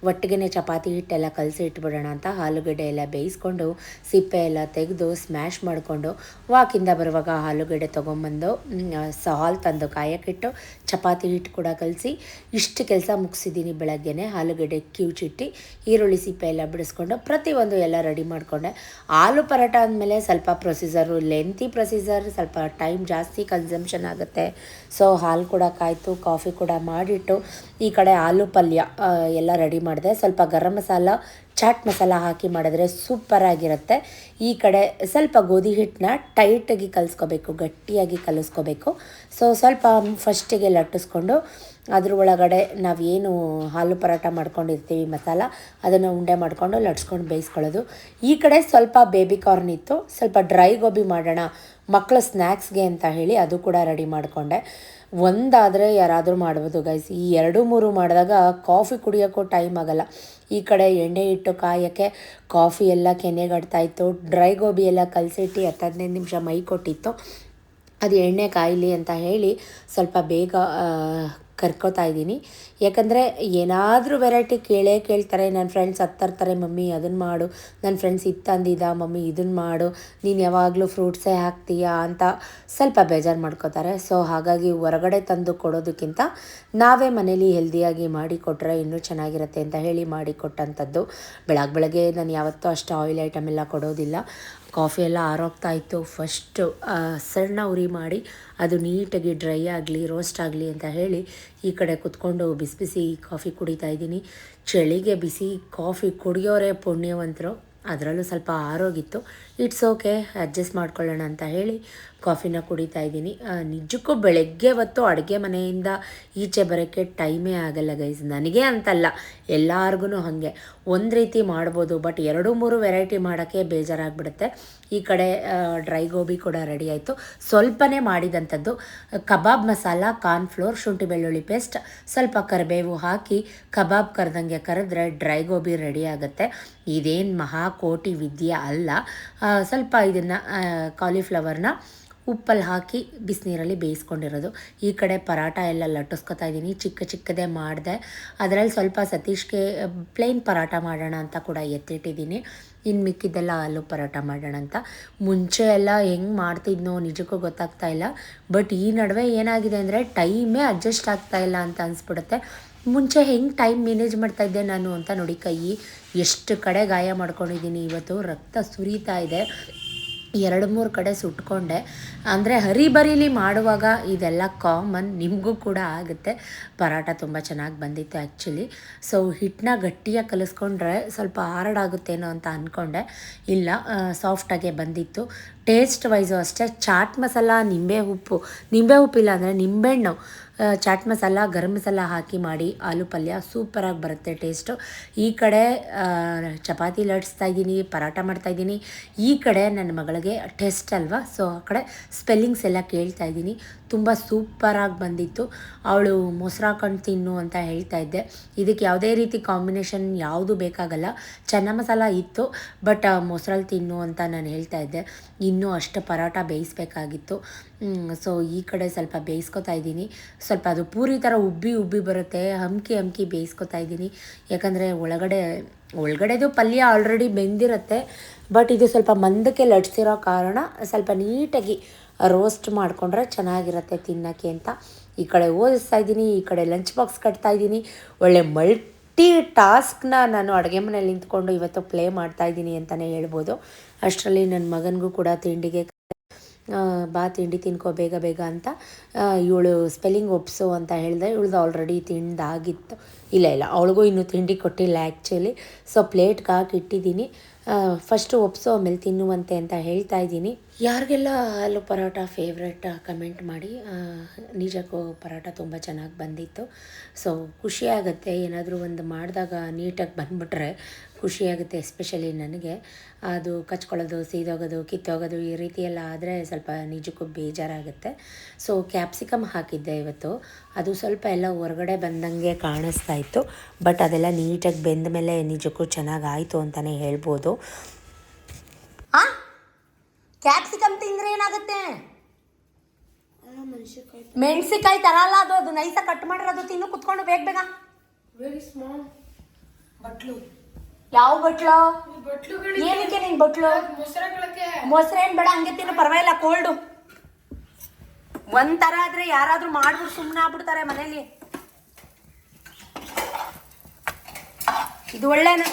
ಒಟ್ಟಿಗೆ ಚಪಾತಿ ಹಿಟ್ಟೆಲ್ಲ ಕಲಸಿ ಇಟ್ಬಿಡೋಣ ಅಂತ ಆಲೂಗಡ್ಡೆ ಎಲ್ಲ ಬೇಯಿಸ್ಕೊಂಡು ಸಿಪ್ಪೆ ಎಲ್ಲ ತೆಗೆದು ಸ್ಮ್ಯಾಶ್ ಮಾಡಿಕೊಂಡು ವಾಕಿಂದ ಬರುವಾಗ ಆಲೂಗಡ್ಡೆ ತೊಗೊಂಬಂದು ಹಾಲು ತಂದು ಕಾಯಕ್ಕಿಟ್ಟು ಚಪಾತಿ ಹಿಟ್ಟು ಕೂಡ ಕಲಸಿ ಕಲಸಿ ಇಷ್ಟು ಕೆಲಸ ಮುಗಿಸಿದ್ದೀನಿ ಬೆಳಗ್ಗೆನೆ. ಆಲೂಗಡ್ಡೆ ಕಿವುಚಿಟ್ಟು ಈರುಳ್ಳಿ ಸಿಪ್ಪೆ ಎಲ್ಲ ಬಿಡಿಸ್ಕೊಂಡು ಪ್ರತಿಯೊಂದು ಎಲ್ಲ ರೆಡಿ ಮಾಡಿಕೊಂಡೆ. ಆಲೂ ಪರೋಟ ಅಂದಮೇಲೆ ಸ್ವಲ್ಪ ಪ್ರೊಸೀಜರು, ಲೆಂತಿ ಪ್ರೊಸೀಜರ್, ಸ್ವಲ್ಪ ಟೈಮ್ ಜಾಸ್ತಿ ಕನ್ಸಂಪ್ಷನ್ ಆಗುತ್ತೆ. ಸೊ ಹಾಲು ಕೂಡ ಕಾಯ್ತು, ಕಾಫಿ ಕೂಡ ಮಾಡಿಟ್ಟು ಈ ಕಡೆ ಆಲೂ ಪಲ್ಯ ಎಲ್ಲ ರೆಡಿ ಮಾಡಿದೆ. ಸ್ವಲ್ಪ ಗರಂ ಮಸಾಲ, ಚಾಟ್ ಮಸಾಲ ಹಾಕಿ ಮಾಡಿದ್ರೆ ಸೂಪರಾಗಿರುತ್ತೆ. ಈ ಕಡೆ ಸ್ವಲ್ಪ ಗೋಧಿ ಹಿಟ್ಟನ್ನ ಟೈಟಾಗಿ ಕಲಿಸ್ಕೋಬೇಕು, ಗಟ್ಟಿಯಾಗಿ ಕಲಿಸ್ಕೋಬೇಕು. ಸೊ ಸ್ವಲ್ಪ ಫಸ್ಟಿಗೆ ಲಟ್ಟಿಸ್ಕೊಂಡು ಅದ್ರ ಒಳಗಡೆ ನಾವೇನು ಆಲೂ ಪರೋಟ ಮಾಡ್ಕೊಂಡಿರ್ತೀವಿ ಮಸಾಲ, ಅದನ್ನು ಉಂಡೆ ಮಾಡಿಕೊಂಡು ಲಟ್ಸ್ಕೊಂಡು ಬೇಯಿಸ್ಕೊಳ್ಳೋದು. ಈ ಕಡೆ ಸ್ವಲ್ಪ ಬೇಬಿ ಕಾರ್ನ್ ಇತ್ತು, ಸ್ವಲ್ಪ ಡ್ರೈ ಗೋಬಿ ಮಾಡೋಣ ಮಕ್ಕಳು ಸ್ನ್ಯಾಕ್ಸ್ಗೆ ಅಂತ ಹೇಳಿ ಅದು ಕೂಡ ರೆಡಿ ಮಾಡಿಕೊಂಡೆ. ಒಂದಾದರೆ ಯಾರಾದರೂ ಮಾಡ್ಬೋದು ಗೈಸ್. ಈ 2-3 ಮಾಡಿದಾಗ ಕಾಫಿ ಕುಡಿಯೋಕ್ಕೂ ಟೈಮ್ ಆಗೋಲ್ಲ. ಈ ಕಡೆ ಎಣ್ಣೆ ಇಟ್ಟು ಕಾಯೋಕ್ಕೆ ಕಾಫಿ ಎಲ್ಲ ಕೆನೆಗಡ್ತಾಯಿತ್ತು. ಡ್ರೈ ಗೋಬಿ ಎಲ್ಲ ಕಲಸಿಟ್ಟು 10-15 ನಿಮಿಷ ಮೈ ಕೊಟ್ಟಿತ್ತು. ಅದು ಎಣ್ಣೆ ಕಾಯಲಿ ಅಂತ ಹೇಳಿ ಸ್ವಲ್ಪ ಬೇಗ ಕರ್ಕೋತಾ ಇದ್ದೀನಿ. ಯಾಕಂದರೆ ಏನಾದರೂ ವೆರೈಟಿ ಕೇಳ್ತಾರೆ. ನನ್ನ ಫ್ರೆಂಡ್ಸ್ ಹತ್ತಿರ್ತಾರೆ, ಮಮ್ಮಿ ಅದನ್ನು ಮಾಡು, ನನ್ನ ಫ್ರೆಂಡ್ಸ್ ಇದು ತಂದಿದ್ದ ಮಮ್ಮಿ ಇದನ್ನು ಮಾಡು, ನೀನು ಯಾವಾಗಲೂ ಫ್ರೂಟ್ಸೇ ಹಾಕ್ತೀಯಾ ಅಂತ ಸ್ವಲ್ಪ ಬೇಜಾರು ಮಾಡ್ಕೋತಾರೆ. ಸೊ ಹಾಗಾಗಿ ಹೊರಗಡೆ ತಂದು ಕೊಡೋದಕ್ಕಿಂತ ನಾವೇ ಮನೇಲಿ ಹೆಲ್ದಿಯಾಗಿ ಮಾಡಿ ಕೊಟ್ಟರೆ ಇನ್ನೂ ಚೆನ್ನಾಗಿರುತ್ತೆ ಅಂತ ಹೇಳಿ ಮಾಡಿ ಕೊಟ್ಟಂಥದ್ದು. ಬೆಳಗ್ಗೆ ನಾನು ಯಾವತ್ತೂ ಅಷ್ಟು ಆಯಿಲ್ ಐಟಮ್ ಎಲ್ಲ ಕೊಡೋದಿಲ್ಲ. ಕಾಫಿ ಎಲ್ಲ ಆರೋಗ್ತಾ ಇತ್ತು. ಫಸ್ಟು ಸಣ್ಣ ಉರಿ ಮಾಡಿ ಅದು ನೀಟಾಗಿ ಡ್ರೈ ಆಗಲಿ, ರೋಸ್ಟ್ ಆಗಲಿ ಅಂತ ಹೇಳಿ ಈ ಕಡೆ ಕುತ್ಕೊಂಡು ಬಿಸಿ ಬಿಸಿ ಕಾಫಿ ಕುಡಿತಾ ಇದ್ದೀನಿ. ಚಳಿಗೆ ಬಿಸಿ ಕಾಫಿ ಕುಡಿಯೋರೇ ಪುಣ್ಯವಂತರು. ಅದರಲ್ಲೂ ಸ್ವಲ್ಪ ಆರೋಗಿತ್ತು. ಇಟ್ಸ್ ಓಕೆ, ಅಡ್ಜಸ್ಟ್ ಮಾಡ್ಕೊಳ್ಳೋಣ ಅಂತ ಹೇಳಿ ಕಾಫಿನ ಕುಡಿತಾ ಇದ್ದೀನಿ. ನಿಜಕ್ಕೂ ಬೆಳಗ್ಗೆ ಹೊತ್ತು ಅಡುಗೆ ಮನೆಯಿಂದ ಈಚೆ ಬರೋಕ್ಕೆ ಟೈಮೇ ಆಗಲ್ಲ ಗೈಸ್. ನನಗೆ ಅಂತಲ್ಲ, ಎಲ್ಲರಿಗೂ ಹಾಗೆ. ಒಂದು ರೀತಿ ಮಾಡ್ಬೋದು, ಬಟ್ 2-3 ವೆರೈಟಿ ಮಾಡೋಕ್ಕೆ ಬೇಜಾರಾಗಿಬಿಡುತ್ತೆ. ಈ ಕಡೆ ಡ್ರೈ ಗೋಬಿ ಕೂಡ ರೆಡಿ ಆಯಿತು. ಸ್ವಲ್ಪನೇ ಮಾಡಿದಂಥದ್ದು. ಕಬಾಬ್ ಮಸಾಲ, ಕಾರ್ನ್ಫ್ಲೋರ್, ಶುಂಠಿ ಬೆಳ್ಳುಳ್ಳಿ ಪೇಸ್ಟ್, ಸ್ವಲ್ಪ ಕರಿಬೇವು ಹಾಕಿ ಕಬಾಬ್ ಕರೆದಂಗೆ ಕರೆದ್ರೆ ಡ್ರೈ ಗೋಬಿ ರೆಡಿ ಆಗುತ್ತೆ. ಇದೇನು ಮಹಾಕೋಟಿ ವಿದ್ಯೆ ಅಲ್ಲ. ಸ್ವಲ್ಪ ಇದನ್ನು ಕಾಲಿಫ್ಲವರ್ನ ಉಪ್ಪಲ್ಲಿ ಹಾಕಿ ಬಿಸಿನೀರಲ್ಲಿ ಬೇಯಿಸ್ಕೊಂಡಿರೋದು. ಈ ಕಡೆ ಪರಾಟ ಎಲ್ಲ ಲಟ್ಟಿಸ್ಕೊತಾ ಇದ್ದೀನಿ. ಚಿಕ್ಕದೇ ಮಾಡಿದೆ. ಅದರಲ್ಲಿ ಸ್ವಲ್ಪ ಸತೀಶ್ಗೆ ಪ್ಲೇನ್ ಪರಾಟ ಮಾಡೋಣ ಅಂತ ಕೂಡ ಎತ್ತಿಟ್ಟಿದ್ದೀನಿ. ಇನ್ನು ಮಿಕ್ಕಿದ್ದೆಲ್ಲ ಆಲೂ ಪರೋಟ ಮಾಡೋಣ ಅಂತ. ಮುಂಚೆ ಎಲ್ಲ ಹೆಂಗೆ ಮಾಡ್ತಿದ್ನೋ ನಿಜಕ್ಕೂ ಗೊತ್ತಾಗ್ತಾ ಇಲ್ಲ. ಬಟ್ ಈ ನಡುವೆ ಏನಾಗಿದೆ ಅಂದರೆ ಟೈಮೇ ಅಡ್ಜಸ್ಟ್ ಆಗ್ತಾಯಿಲ್ಲ ಅಂತ ಅನಿಸ್ಬಿಡುತ್ತೆ. ಮುಂಚೆ ಹೆಂಗೆ ಟೈಮ್ ಮ್ಯಾನೇಜ್ ಮಾಡ್ತಾಯಿದ್ದೆ ನಾನು ಅಂತ ನೋಡಿ. ಕೈ ಎಷ್ಟು ಕಡೆ ಗಾಯ ಮಾಡ್ಕೊಂಡಿದ್ದೀನಿ. ಇವತ್ತು ರಕ್ತ ಸುರಿತಾ ಇದೆ. 2-3 ಕಡೆ ಸುಟ್ಕೊಂಡೆ. ಅಂದರೆ ಹರಿಬರಿಲಿ ಮಾಡುವಾಗ ಇದೆಲ್ಲ ಕಾಮನ್, ನಿಮಗೂ ಕೂಡ ಆಗುತ್ತೆ. ಪರಾಟ ತುಂಬ ಚೆನ್ನಾಗಿ ಬಂದಿತ್ತು ಆ್ಯಕ್ಚುಲಿ. ಸೊ ಹಿಟ್ಟನ್ನ ಗಟ್ಟಿಯಾಗಿ ಕಲಿಸ್ಕೊಂಡ್ರೆ ಸ್ವಲ್ಪ ಹಾರ್ಡ್ ಆಗುತ್ತೇನೋ ಅಂತ ಅಂದ್ಕೊಂಡೆ. ಇಲ್ಲ, ಸಾಫ್ಟಾಗೆ ಬಂದಿತ್ತು. ಟೇಸ್ಟ್ ವೈಸು ಅಷ್ಟೇ. ಚಾಟ್ ಮಸಾಲ, ನಿಂಬೆ ಉಪ್ಪಿಲ್ಲ ಅಂದರೆ ನಿಂಬೆಹಣ್ಣು, ಚಾಟ್ ಮಸಾಲ, ಗರಂ ಮಸಾಲ ಹಾಕಿ ಮಾಡಿ ಆಲೂ ಪಲ್ಯ ಸೂಪರಾಗಿ ಬರುತ್ತೆ ಟೇಸ್ಟು. ಈ ಕಡೆ ಚಪಾತಿ ಲಟ್ಸ್ತಾ ಇದ್ದೀನಿ, ಪರಾಟ ಮಾಡ್ತಾಯಿದ್ದೀನಿ. ಈ ಕಡೆ ನನ್ನ ಮಗಳಿಗೆ ಟೆಸ್ಟ್ ಅಲ್ವಾ, ಸೊ ಆ ಕಡೆ ಸ್ಪೆಲ್ಲಿಂಗ್ಸ್ ಎಲ್ಲ ಕೇಳ್ತಾ ಇದ್ದೀನಿ. ತುಂಬ ಸೂಪರಾಗಿ ಬಂದಿತ್ತು. ಅವಳು ಮೊಸರು ಹಾಕೊಂಡು ತಿನ್ನು ಅಂತ ಹೇಳ್ತಾ ಇದ್ದೆ. ಇದಕ್ಕೆ ಯಾವುದೇ ರೀತಿ ಕಾಂಬಿನೇಷನ್ ಯಾವುದು ಬೇಕಾಗಲ್ಲ. ಚೆನ್ನ ಮಸಾಲ ಇತ್ತು, ಬಟ್ ಮೊಸರಲ್ಲಿ ತಿನ್ನು ಅಂತ ನಾನು ಹೇಳ್ತಾ ಇದ್ದೆ. ಇನ್ನೂ ಅಷ್ಟು ಪರಾಟ ಬೇಯಿಸ್ಬೇಕಾಗಿತ್ತು. ಸೊ ಈ ಕಡೆ ಸ್ವಲ್ಪ ಬೇಯಿಸ್ಕೊತಾ ಇದ್ದೀನಿ. ಸ್ವಲ್ಪ ಅದು ಪೂರಿ ಥರ ಉಬ್ಬಿ ಬರುತ್ತೆ. ಹಮ್ಕಿ ಬೇಯಿಸ್ಕೊತಾ ಇದ್ದೀನಿ. ಯಾಕಂದರೆ ಒಳಗಡೆದು ಪಲ್ಯ ಆಲ್ರೆಡಿ ಬೆಂದಿರುತ್ತೆ. ಬಟ್ ಇದು ಸ್ವಲ್ಪ ಮಂದಕ್ಕೆ ಲಟ್ಸಿರೋ ಕಾರಣ ಸ್ವಲ್ಪ ನೀಟಾಗಿ ರೋಸ್ಟ್ ಮಾಡಿಕೊಂಡ್ರೆ ಚೆನ್ನಾಗಿರುತ್ತೆ ತಿನ್ನೋಕ್ಕೆ ಅಂತ. ಈ ಕಡೆ ಓದಿಸ್ತಾ ಇದ್ದೀನಿ, ಈ ಕಡೆ ಲಂಚ್ ಬಾಕ್ಸ್ ಕಟ್ತಾ ಇದ್ದೀನಿ. ಒಳ್ಳೆ ಮಲ್ಟಿ ಟಾಸ್ಕ್ನ ನಾನು ಅಡುಗೆ ಮನೇಲಿ ನಿಂತ್ಕೊಂಡು ಇವತ್ತು ಪ್ಲೇ ಮಾಡ್ತಾಯಿದ್ದೀನಿ ಅಂತಲೇ ಹೇಳ್ಬೋದು. ಅಷ್ಟರಲ್ಲಿ ನನ್ನ ಮಗನಿಗೂ ಕೂಡ ತಿಂಡಿಗೆ ಬಾ ತಿಂಡಿ ತಿನ್ಕೋ ಬೇಗ ಅಂತ ಇವಳು ಸ್ಪೆಲ್ಲಿಂಗ್ ಒಪ್ಸು ಅಂತ ಹೇಳಿದೆ. ಇವಳ್ದು ಆಲ್ರೆಡಿ ತಿಂದಾಗಿತ್ತು. ಇಲ್ಲ ಅವಳಿಗೂ ಇನ್ನೂ ತಿಂಡಿ ಕೊಟ್ಟಿಲ್ಲ ಆ್ಯಕ್ಚುಲಿ. ಸೊ ಪ್ಲೇಟ್ಗೆ ಹಾಕಿ ಇಟ್ಟಿದ್ದೀನಿ. ಫಸ್ಟು ಒಪ್ಸು ಆಮೇಲೆ ತಿನ್ನುವಂತೆ ಅಂತ ಹೇಳ್ತಾ ಇದ್ದೀನಿ. ಯಾರಿಗೆಲ್ಲ ಆಲೂ ಪರೋಟ ಫೇವ್ರೆಟ್ ಕಮೆಂಟ್ ಮಾಡಿ. ನಿಜಕ್ಕೂ ಪರೋಟ ತುಂಬ ಚೆನ್ನಾಗಿ ಬಂದಿತ್ತು. ಸೊ ಖುಷಿಯಾಗುತ್ತೆ, ಏನಾದರೂ ಒಂದು ಮಾಡಿದಾಗ ನೀಟಾಗಿ ಬಂದುಬಿಟ್ರೆ ಖುಷಿಯಾಗುತ್ತೆ. ಎಸ್ಪೆಷಲಿ ನನಗೆ ಅದು ಕಚ್ಕೊಳ್ಳೋದು, ಸೀದೋಗೋದು, ಕಿತ್ತೋಗೋದು ಈ ರೀತಿ ಎಲ್ಲ ಆದರೆ ಸ್ವಲ್ಪ ನಿಜಕ್ಕೂ ಬೇಜಾರಾಗುತ್ತೆ. ಸೊ ಕ್ಯಾಪ್ಸಿಕಮ್ ಹಾಕಿದ್ದೆ ಇವತ್ತು. ಅದು ಸ್ವಲ್ಪ ಎಲ್ಲ ಹೊರಗಡೆ ಬಂದಂಗೆ ಕಾಣಿಸ್ತಾ ಇತ್ತು. ಬಟ್ ಅದೆಲ್ಲ ನೀಟಾಗಿ ಬೆಂದ ಮೇಲೆ ನಿಜಕ್ಕೂ ಚೆನ್ನಾಗಾಯಿತು ಅಂತಲೇ ಹೇಳ್ಬೋದು. ಕ್ಯಾಪ್ಸಿಕಮ್ ತಿಂದರೆ ಏನಾಗುತ್ತೆ? ಮೆಣಸಿಕಾಯಿ ಥರ ಅಲ್ಲ ಅದು ನೈಸಾಗಿ ಕಟ್ ಮಾಡಿರೋದು. ತಿನ್ನು ಕುತ್ಕೊಂಡು ಬೇಗ ವೆರಿ ಸ್ಮಾಲ್ ಬಟ್ಲು. ಯಾವ ಬಟ್ಲು? ಏನಕ್ಕೆ ನಿನ್ ಬಟ್ಲು? ಮೊಸರೇನು ಬೇಡ, ಹಂಗೆ ತಿನ್ನು, ಪರವಾಗಿಲ್ಲ. ಕೋಲ್ಡು ಒಂಥರ ಆದರೆ ಯಾರಾದರೂ ಮಾಡ್ಬಿಟ್ಟು ಸುಮ್ಮನೆ ಆಗ್ಬಿಡ್ತಾರೆ ಮನೇಲಿ. ಇದು ಒಳ್ಳೆನ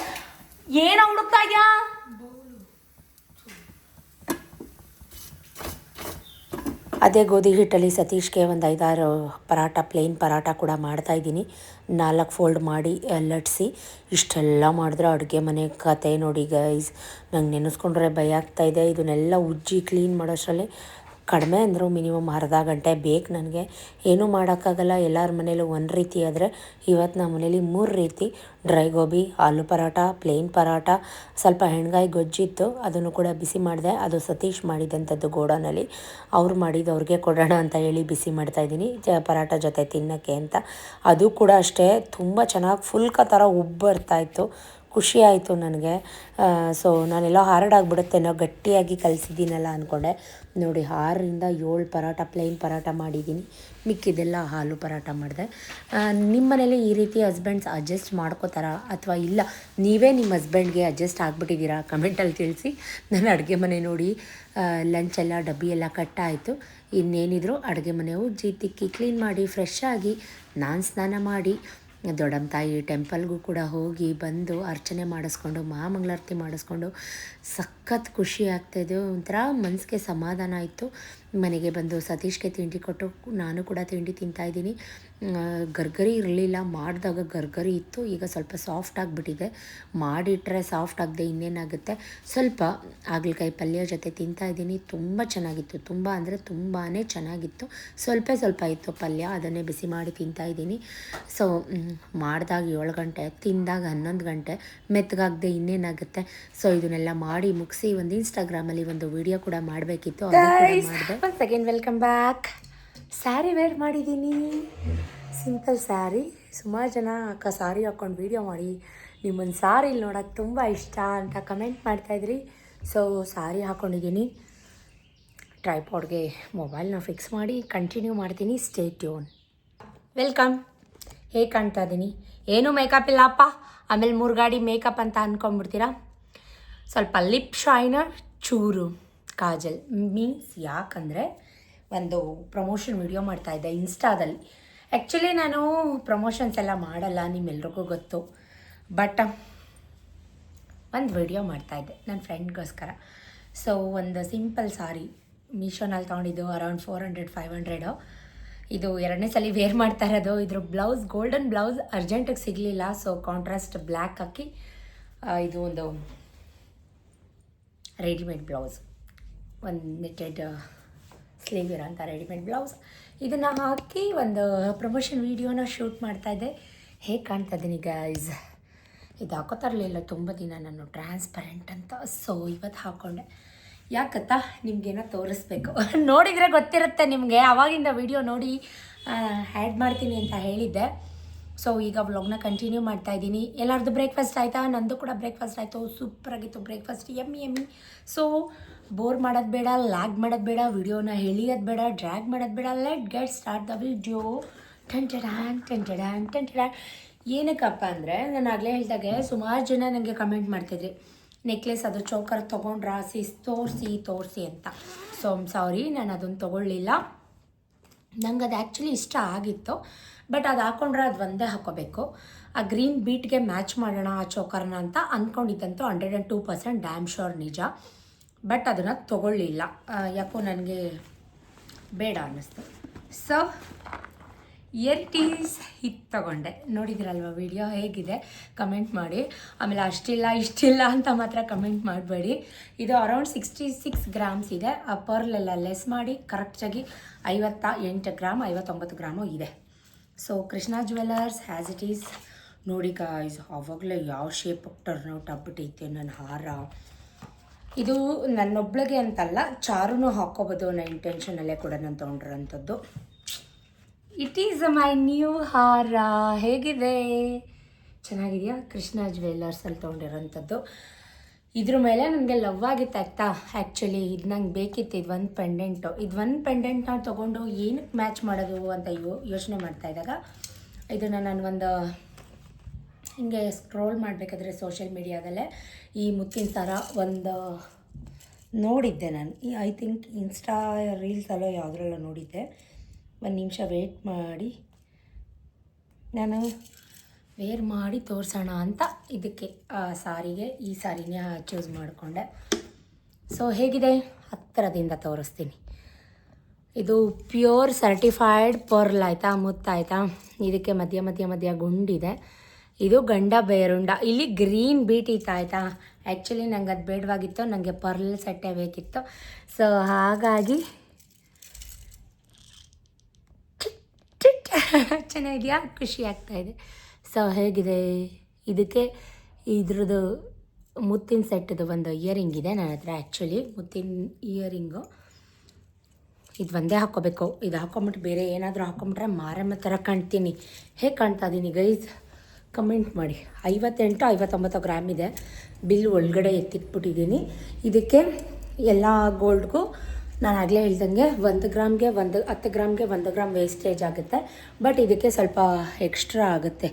ಏನು ಹುಡುಕ್ತಾ ಇದೆಯಾ? ಅದೇ ಗೋಧಿ ಹಿಟ್ಟಲ್ಲಿ ಸತೀಶ್ಗೆ ಒಂದು 5-6 ಪರಾಟ, ಪ್ಲೇನ್ ಪರಾಟ ಕೂಡ ಮಾಡ್ತಾಯಿದ್ದೀನಿ. 4 ಫೋಲ್ಡ್ ಮಾಡಿ ಲಟ್ಸಿ ಇಷ್ಟೆಲ್ಲ ಮಾಡಿದ್ರೆ ಅಡುಗೆ ಮನೆ ಕತೆ ನೋಡಿ ಗೈಸ್. ನಂಗೆ ನೆನೆಸ್ಕೊಂಡ್ರೆ ಭಯ ಆಗ್ತಾಯಿದೆ. ಇದನ್ನೆಲ್ಲ ಉಜ್ಜಿ ಕ್ಲೀನ್ ಮಾಡೋಷ್ಟರಲ್ಲಿ ಕಡಿಮೆ ಅಂದರೂ ಮಿನಿಮಮ್ ಅರ್ಧ ಗಂಟೆ ಬೇಕು ನನಗೆ. ಏನೂ ಮಾಡೋಕ್ಕಾಗಲ್ಲ. ಎಲ್ಲರ ಮನೇಲೂ ಒಂದು ರೀತಿ ಆದರೆ ಇವತ್ತು ನಮ್ಮ ಮನೇಲಿ 3 ರೀತಿ. ಡ್ರೈ ಗೋಬಿ, ಆಲೂ ಪರಾಟ, ಪ್ಲೇನ್ ಪರಾಟ, ಸ್ವಲ್ಪ ಹೆಣ್ಗಾಯಿ ಗೊಜ್ಜಿತ್ತು, ಅದನ್ನು ಕೂಡ ಬಿಸಿ ಮಾಡಿದೆ. ಅದು ಸತೀಶ್ ಮಾಡಿದಂಥದ್ದು ಗೋಡನಲ್ಲಿ. ಅವ್ರು ಮಾಡಿದ್ದು ಅವ್ರಿಗೆ ಕೊಡೋಣ ಅಂತ ಹೇಳಿ ಬಿಸಿ ಮಾಡ್ತಾಯಿದ್ದೀನಿ ಪರಾಟ ಜೊತೆ ತಿನ್ನೋಕ್ಕೆ ಅಂತ. ಅದು ಕೂಡ ಅಷ್ಟೇ ತುಂಬ ಚೆನ್ನಾಗಿ ಫುಲ್ಕ ಥರ ಉಬ್ಬು ಬರ್ತಾಯಿತ್ತು. ಖುಷಿ ಆಯಿತು ನನಗೆ. ಸೊ ನಾನೆಲ್ಲೋ ಹಾರ್ಡಾಗ್ಬಿಡುತ್ತೆ ನಾವು ಗಟ್ಟಿಯಾಗಿ ಕಲಿಸಿದ್ದೀನಲ್ಲ ಅಂದ್ಕೊಂಡೆ. ನೋಡಿ 6ರಿಂದ 7 ಪರಾಟ, ಪ್ಲೇನ್ ಪರಾಟ ಮಾಡಿದ್ದೀನಿ. ಮಿಕ್ಕಿದೆಲ್ಲ ಆಲೂ ಪರಾಟ ಮಾಡಿದೆ. ನಿಮ್ಮ ಮನೇಲಿ ಈ ರೀತಿ ಹಸ್ಬೆಂಡ್ಸ್ ಅಡ್ಜಸ್ಟ್ ಮಾಡ್ಕೋತಾರ ಅಥವಾ ಇಲ್ಲ ನೀವೇ ನಿಮ್ಮ ಹಸ್ಬೆಂಡ್ಗೆ ಅಡ್ಜಸ್ಟ್ ಆಗಿಬಿಟ್ಟಿದ್ದೀರಾ ಕಮೆಂಟಲ್ಲಿ ತಿಳಿಸಿ. ನಾನು ಅಡುಗೆ ಮನೆ ನೋಡಿ ಲಂಚ್ ಎಲ್ಲ ಡಬ್ಬಿ ಎಲ್ಲ ಕಟ್ಟಾಯಿತು. ಇನ್ನೇನಿದ್ರು ಅಡುಗೆ ಮನೆ ಉಜ್ಜಿ ತಿಕ್ಕಿ ಕ್ಲೀನ್ ಮಾಡಿ ಫ್ರೆಶ್ ಆಗಿ ನಾನು ಸ್ನಾನ ಮಾಡಿ ದೊಡ್ಡಮ್ಮ ತಾಯಿ ಟೆಂಪಲ್ಗೂ ಕೂಡ ಹೋಗಿ ಬಂದು ಅರ್ಚನೆ ಮಾಡಿಸ್ಕೊಂಡು ಮಹಾಮಂಗಳಾರತಿ ಮಾಡಿಸ್ಕೊಂಡು ಸಖತ್ ಖುಷಿ ಆಗ್ತಾಯಿದೆ. ಒಂಥರ ಮನಸ್ಸಿಗೆ ಸಮಾಧಾನ ಆಯಿತು. ಮನೆಗೆ ಬಂದು ಸತೀಶ್ಗೆ ತಿಂಡಿ ಕೊಟ್ಟು ನಾನು ಕೂಡ ತಿಂಡಿ ತಿಂತಾಯಿದ್ದೀನಿ. ಗರ್ಗರಿ ಇರಲಿಲ್ಲ, ಮಾಡಿದಾಗ ಗರ್ಗರಿ ಇತ್ತು. ಈಗ ಸ್ವಲ್ಪ ಸಾಫ್ಟ್ ಆಗಿಬಿಟ್ಟಿದೆ. ಮಾಡಿಟ್ರೆ ಸಾಫ್ಟ್ ಆಗದೆ ಇನ್ನೇನಾಗುತ್ತೆ. ಸ್ವಲ್ಪ ಹಾಗಲಕಾಯಿ ಪಲ್ಯ ಜೊತೆ ತಿಂತಾಯಿದ್ದೀನಿ. ತುಂಬ ಚೆನ್ನಾಗಿತ್ತು. ತುಂಬ ಅಂದರೆ ತುಂಬಾ ಚೆನ್ನಾಗಿತ್ತು. ಸ್ವಲ್ಪ ಇತ್ತು ಪಲ್ಯ, ಅದನ್ನೇ ಬಿಸಿ ಮಾಡಿ ತಿಂತಾಯಿದ್ದೀನಿ. ಸೊ ಮಾಡಿದಾಗ 7 ಗಂಟೆ, ತಿಂದಾಗ 11 ಗಂಟೆ, ಮೆತ್ತಗಾಗದೆ ಇನ್ನೇನಾಗುತ್ತೆ. ಸೊ ಇದನ್ನೆಲ್ಲ ಮಾಡಿ ಮುಗಿಸಿ ಒಂದು ಇನ್ಸ್ಟಾಗ್ರಾಮಲ್ಲಿ ಒಂದು ವಿಡಿಯೋ ಕೂಡ ಮಾಡಬೇಕಿತ್ತು, ಅದನ್ನು ಕೂಡ ಮಾಡಿದೆ. Once again welcome back. Sari wear ಮಾಡಿದ್ದೀನಿ, ಸಿಂಪಲ್ ಸ್ಯಾರಿ. ಸುಮಾರು ಜನ ಅಕ್ಕ ಸ್ಯಾರಿ ಹಾಕ್ಕೊಂಡು ವೀಡಿಯೋ ಮಾಡಿ ನಿಮ್ಮನ್ನು ಸ್ಯಾರಿಲಿ ನೋಡೋಕ್ಕೆ ತುಂಬ ಇಷ್ಟ ಅಂತ ಕಮೆಂಟ್ ಮಾಡ್ತಾಯಿದ್ರಿ. ಸೊ ಸ್ಯಾರಿ ಹಾಕ್ಕೊಂಡಿದ್ದೀನಿ. ಟ್ರೈಪಾಡ್ಗೆ ಮೊಬೈಲ್ನ ಫಿಕ್ಸ್ ಮಾಡಿ ಕಂಟಿನ್ಯೂ ಮಾಡ್ತೀನಿ. Stay tune. ವೆಲ್ಕಮ್. ಹೇಗೆ ಕಾಣ್ತಾ ಇದ್ದೀನಿ? ಏನೂ ಮೇಕಪ್ ಇಲ್ಲಪ್ಪ, ಆಮೇಲೆ 3 ಗಾಡಿ ಮೇಕಪ್ ಅಂತ ಅಂದ್ಕೊಂಡ್ಬಿಡ್ತೀರಾ. ಸ್ವಲ್ಪ ಲಿಪ್ ಶೈನರ್, ಚೂರು ಕಾಜಲ್. ಮೀನ್ಸ್ ಯಾಕಂದರೆ ಒಂದು ಪ್ರಮೋಷನ್ ವಿಡಿಯೋ ಮಾಡ್ತಾಯಿದ್ದೆ ಇನ್ಸ್ಟಾದಲ್ಲಿ. ಆ್ಯಕ್ಚುಲಿ ನಾನು ಪ್ರಮೋಷನ್ಸ್ ಎಲ್ಲ ಮಾಡಲ್ಲ, ನಿಮ್ಮೆಲ್ರಿಗೂ ಗೊತ್ತು. ಬಟ್ ಒಂದು ವಿಡಿಯೋ ಮಾಡ್ತಾಯಿದ್ದೆ ನನ್ನ ಫ್ರೆಂಡ್ಗೋಸ್ಕರ. ಸೊ ಒಂದು ಸಿಂಪಲ್ ಸಾರಿ ಮೀಶೋನಲ್ಲಿ ತೊಗೊಂಡಿದ್ದು ಅರೌಂಡ್ 400-500. ಇದು 2ನೇ ಸಲ ವೇರ್ ಮಾಡ್ತಾ ಇರೋದು. ಇದ್ರ ಬ್ಲೌಸ್ ಗೋಲ್ಡನ್ ಬ್ಲೌಸ್ ಅರ್ಜೆಂಟಿಗೆ ಸಿಗಲಿಲ್ಲ. ಸೊ ಕಾಂಟ್ರಾಸ್ಟ್ ಬ್ಲ್ಯಾಕ್ ಹಾಕಿ ಇದು ಒಂದು ರೆಡಿಮೇಡ್ ಬ್ಲೌಸ್, ಒಂದು ನೆಟ್ಟೆಡ್ ಸ್ಲೀವ್ ಇರೋಂಥ ರೆಡಿಮೇಡ್ ಬ್ಲೌಸ್. ಇದನ್ನು ಹಾಕಿ ಒಂದು ಪ್ರಮೋಷನ್ ವೀಡಿಯೋನ ಶೂಟ್ ಮಾಡ್ತಾಯಿದ್ದೆ. ಹೇಗೆ ಕಾಣ್ತಾ ಇದ್ದೀನಿ ಗೈಸ್? ಇದು ಹಾಕೋತಾ ಇರಲಿಲ್ಲ ತುಂಬ ದಿನ ನಾನು, ಟ್ರಾನ್ಸ್ಪರೆಂಟ್ ಅಂತ. ಸೊ ಇವತ್ತು ಹಾಕ್ಕೊಂಡೆ. ಯಾಕತ್ತಾ ನಿಮಗೇನೋ ತೋರಿಸ್ಬೇಕು. ನೋಡಿದರೆ ಗೊತ್ತಿರುತ್ತೆ ನಿಮಗೆ. ಆವಾಗಿಂದ ವಿಡಿಯೋ ನೋಡಿ ಆ್ಯಡ್ ಮಾಡ್ತೀನಿ ಅಂತ ಹೇಳಿದ್ದೆ. ಸೊ ಈಗ ವ್ಲಾಗ್ನ ಕಂಟಿನ್ಯೂ ಮಾಡ್ತಾಯಿದ್ದೀನಿ. ಎಲ್ಲರದ್ದು ಬ್ರೇಕ್ಫಾಸ್ಟ್ ಆಯಿತಾ? ನಂದು ಕೂಡ ಬ್ರೇಕ್ಫಾಸ್ಟ್ ಆಯಿತು. ಸೂಪರಾಗಿತ್ತು ಬ್ರೇಕ್ಫಾಸ್ಟ್, ಯಮ್ಮಿ. ಸೊ ಬೋರ್ ಮಾಡೋದು ಬೇಡ, ಲ್ಯಾಗ್ ಮಾಡೋದು ಬೇಡ, ವಿಡಿಯೋನ ಎಳಿಯೋದು ಬೇಡ, ಡ್ರ್ಯಾಗ್ ಮಾಡೋದು ಬೇಡ. Let get start the video. ಟೆಂಟೆಡ್ಯಾನ್. ಏನಕ್ಕಪ್ಪ ಅಂದರೆ ನಾನು ಆಗಲೇ ಹೇಳಿದಾಗೆ ಸುಮಾರು ಜನ ನನಗೆ ಕಮೆಂಟ್ ಮಾಡ್ತಿದ್ರಿ, ನೆಕ್ಲೆಸ್ ಅದು ಚೋಕರ್ ತೊಗೊಂಡ್ರಾ ಸಿಸ್, ತೋರಿಸಿ ಅಂತ. ಸೊ ಸಾರಿ, ನಾನು ಅದನ್ನು ತೊಗೊಳ್ಳಿಲ್ಲ. ನಂಗೆ ಅದು ಆ್ಯಕ್ಚುಲಿ ಇಷ್ಟ ಆಗಿತ್ತು. ಬಟ್ ಅದು ಹಾಕ್ಕೊಂಡ್ರೆ ಅದು ಒಂದೇ ಹಾಕ್ಕೋಬೇಕು. ಆ ಗ್ರೀನ್ ಬೀಟ್ಗೆ ಮ್ಯಾಚ್ ಮಾಡೋಣ ಆ ಚೋಕರ್ನ ಅಂತ ಅಂದ್ಕೊಂಡಿದ್ದಂತೂ 102% ಡ್ಯಾಮ್ ಶೋರ್ ನಿಜ. ಬಟ್ ಅದನ್ನು ತೊಗೊಳ್ಳಿಲ್ಲ, ಯಾಕೋ ನನಗೆ ಬೇಡ ಅನ್ನಿಸ್ತು. ಸೊ ಇಯರ್ಟೀಸ್ ಇದು ತೊಗೊಂಡೆ. ನೋಡಿದಿರಲ್ವ ವಿಡಿಯೋ ಹೇಗಿದೆ ಕಮೆಂಟ್ ಮಾಡಿ. ಆಮೇಲೆ ಇಷ್ಟಿಲ್ಲ ಅಂತ ಮಾತ್ರ ಕಮೆಂಟ್ ಮಾಡಬೇಡಿ. ಇದು ಅರೌಂಡ್ 66 ಗ್ರಾಮ್ಸ್ ಇದೆ. ಆ ಪರ್ಲೆಲ್ಲ ಲೆಸ್ ಮಾಡಿ ಕರೆಕ್ಟಾಗಿ 58 ಗ್ರಾಮ್ 59 ಗ್ರಾಮು ಇದೆ. So Krishna jewellers as it is. ನೋಡಿ ಗಾಯ್ಸ್, ಆವಾಗಲೇ ಯಾವ ಶೇಪ್ ಟರ್ನ್ ಔಟ್ ಆಗ್ಬಿಟ್ಟೈತೆ ನನ್ನ ಹಾರ. ಇದು ನನ್ನೊಬ್ಳಿಗೆ ಅಂತಲ್ಲ, ಚಾರೂ ಹಾಕ್ಕೋಬೋದು ಅನ್ನೋ ಇಂಟೆನ್ಷನಲ್ಲೇ ಕೂಡ ನಾನು ತೊಗೊಂಡಿರೋಂಥದ್ದು. ಇಟ್ ಈಸ್ ಮೈ ನ್ಯೂ ಹಾರ. ಹೇಗಿದೆ? ಚೆನ್ನಾಗಿದೆಯಾ? ಕೃಷ್ಣ ಜ್ಯುವೆಲರ್ಸಲ್ಲಿ ತೊಗೊಂಡಿರೋಂಥದ್ದು. ಇದ್ರ ಮೇಲೆ ನನಗೆ ಲವ್ ಆಗಿತ್ತು ಆಗ್ತಾ. ಆ್ಯಕ್ಚುಲಿ ಇದು ನಂಗೆ ಬೇಕಿತ್ತು. ಇದು ಒಂದು ಪೆಂಡೆಂಟ್ನ ತೊಗೊಂಡು ಏನಕ್ಕೆ ಮ್ಯಾಚ್ ಮಾಡೋದು ಅಂತ ಯೋಚನೆ ಮಾಡ್ತಾಯಿದ್ದಾಗ ಇದನ್ನು ನಾನು ಒಂದು ಹಿಂಗೆ ಸ್ಕ್ರೋಲ್ ಮಾಡಬೇಕಾದ್ರೆ ಸೋಷಿಯಲ್ ಮೀಡಿಯಾದಲ್ಲೇ ಈ ಮುತ್ತಿನ ಥರ ಒಂದು ನೋಡಿದ್ದೆ ನಾನು. ಐ ಥಿಂಕ್ ಇನ್ಸ್ಟಾ ರೀಲ್ಸಲ್ಲೋ ಯಾವುದ್ರಲ್ಲೋ ನೋಡಿದ್ದೆ. 1 ನಿಮಿಷ ವೆಯ್ಟ್ ಮಾಡಿ. ನಾನು ವೇರ್ ಮಾಡಿ ತೋರಿಸೋಣ ಅಂತ ಇದಕ್ಕೆ ಸಾರಿಗೆ ಈ ಸಾರಿನೇ ಚೂಸ್ ಮಾಡಿಕೊಂಡೆ. ಸೊ ಹೇಗಿದೆ ಹತ್ತಿರದಿಂದ ತೋರಿಸ್ತೀನಿ. ಇದು ಪ್ಯೂರ್ ಸರ್ಟಿಫೈಡ್ ಪರ್ಲ್ ಆಯಿತಾ, ಮುತ್ತಾಯ್ತಾ. ಇದಕ್ಕೆ ಮಧ್ಯ ಗುಂಡಿದೆ. ಇದು ಗಂಡ ಬೇರುಂಡ. ಇಲ್ಲಿ ಗ್ರೀನ್ ಬೀಟ್ ಇತ್ತು ಆಯಿತಾ. ಆ್ಯಕ್ಚುಲಿ ನಂಗೆ ಅದು ಬೇಡವಾಗಿತ್ತು, ನನಗೆ ಪರ್ಲ್ ಸೆಟ್ಟೇ ಬೇಕಿತ್ತು. ಸೊ ಹಾಗಾಗಿ ಚೆನ್ನಾಗಿದೆಯಾ, ಖುಷಿ ಆಗ್ತಾಯಿದೆ. ಸೊ ಹೇಗಿದೆ, ಇದಕ್ಕೆ ಇದ್ರದ್ದು ಮುತ್ತಿನ ಸೆಟ್ಟದು ಒಂದು ಇಯರಿಂಗ್ ಇದೆ ನನ್ನ ಹತ್ರ. ಆ್ಯಕ್ಚುಲಿ ಮುತ್ತಿನ ಇಯರಿಂಗು ಇದು ಒಂದೇ ಹಾಕ್ಕೋಬೇಕು. ಇದು ಹಾಕ್ಕೊಂಬಿಟ್ಟು ಬೇರೆ ಏನಾದರೂ ಹಾಕ್ಕೊಂಬಿಟ್ರೆ ಮಾರಮ್ಮ ಥರ ಕಾಣ್ತೀನಿ. ಹೇಗೆ ಕಾಣ್ತಾ ಇದ್ದೀನಿ ಗೈಸ್ ಕಮೆಂಟ್ ಮಾಡಿ. 58-59 ಗ್ರಾಮ್ ಇದೆ. ಬಿಲ್ ಒಳಗಡೆ ಎತ್ತಿಟ್ಬಿಟ್ಟಿದ್ದೀನಿ. ಇದಕ್ಕೆ ಎಲ್ಲ ಗೋಲ್ಡ್ಗೂ ನಾನು ಆಗಲೇ ಹೇಳ್ದಂಗೆ 1 ಗ್ರಾಮ್ಗೆ 10 ಗ್ರಾಮ್ಗೆ 1 ಗ್ರಾಮ್ ವೇಸ್ಟೇಜ್ ಆಗುತ್ತೆ. ಬಟ್ ಇದಕ್ಕೆ ಸ್ವಲ್ಪ ಎಕ್ಸ್ಟ್ರಾ ಆಗುತ್ತೆ.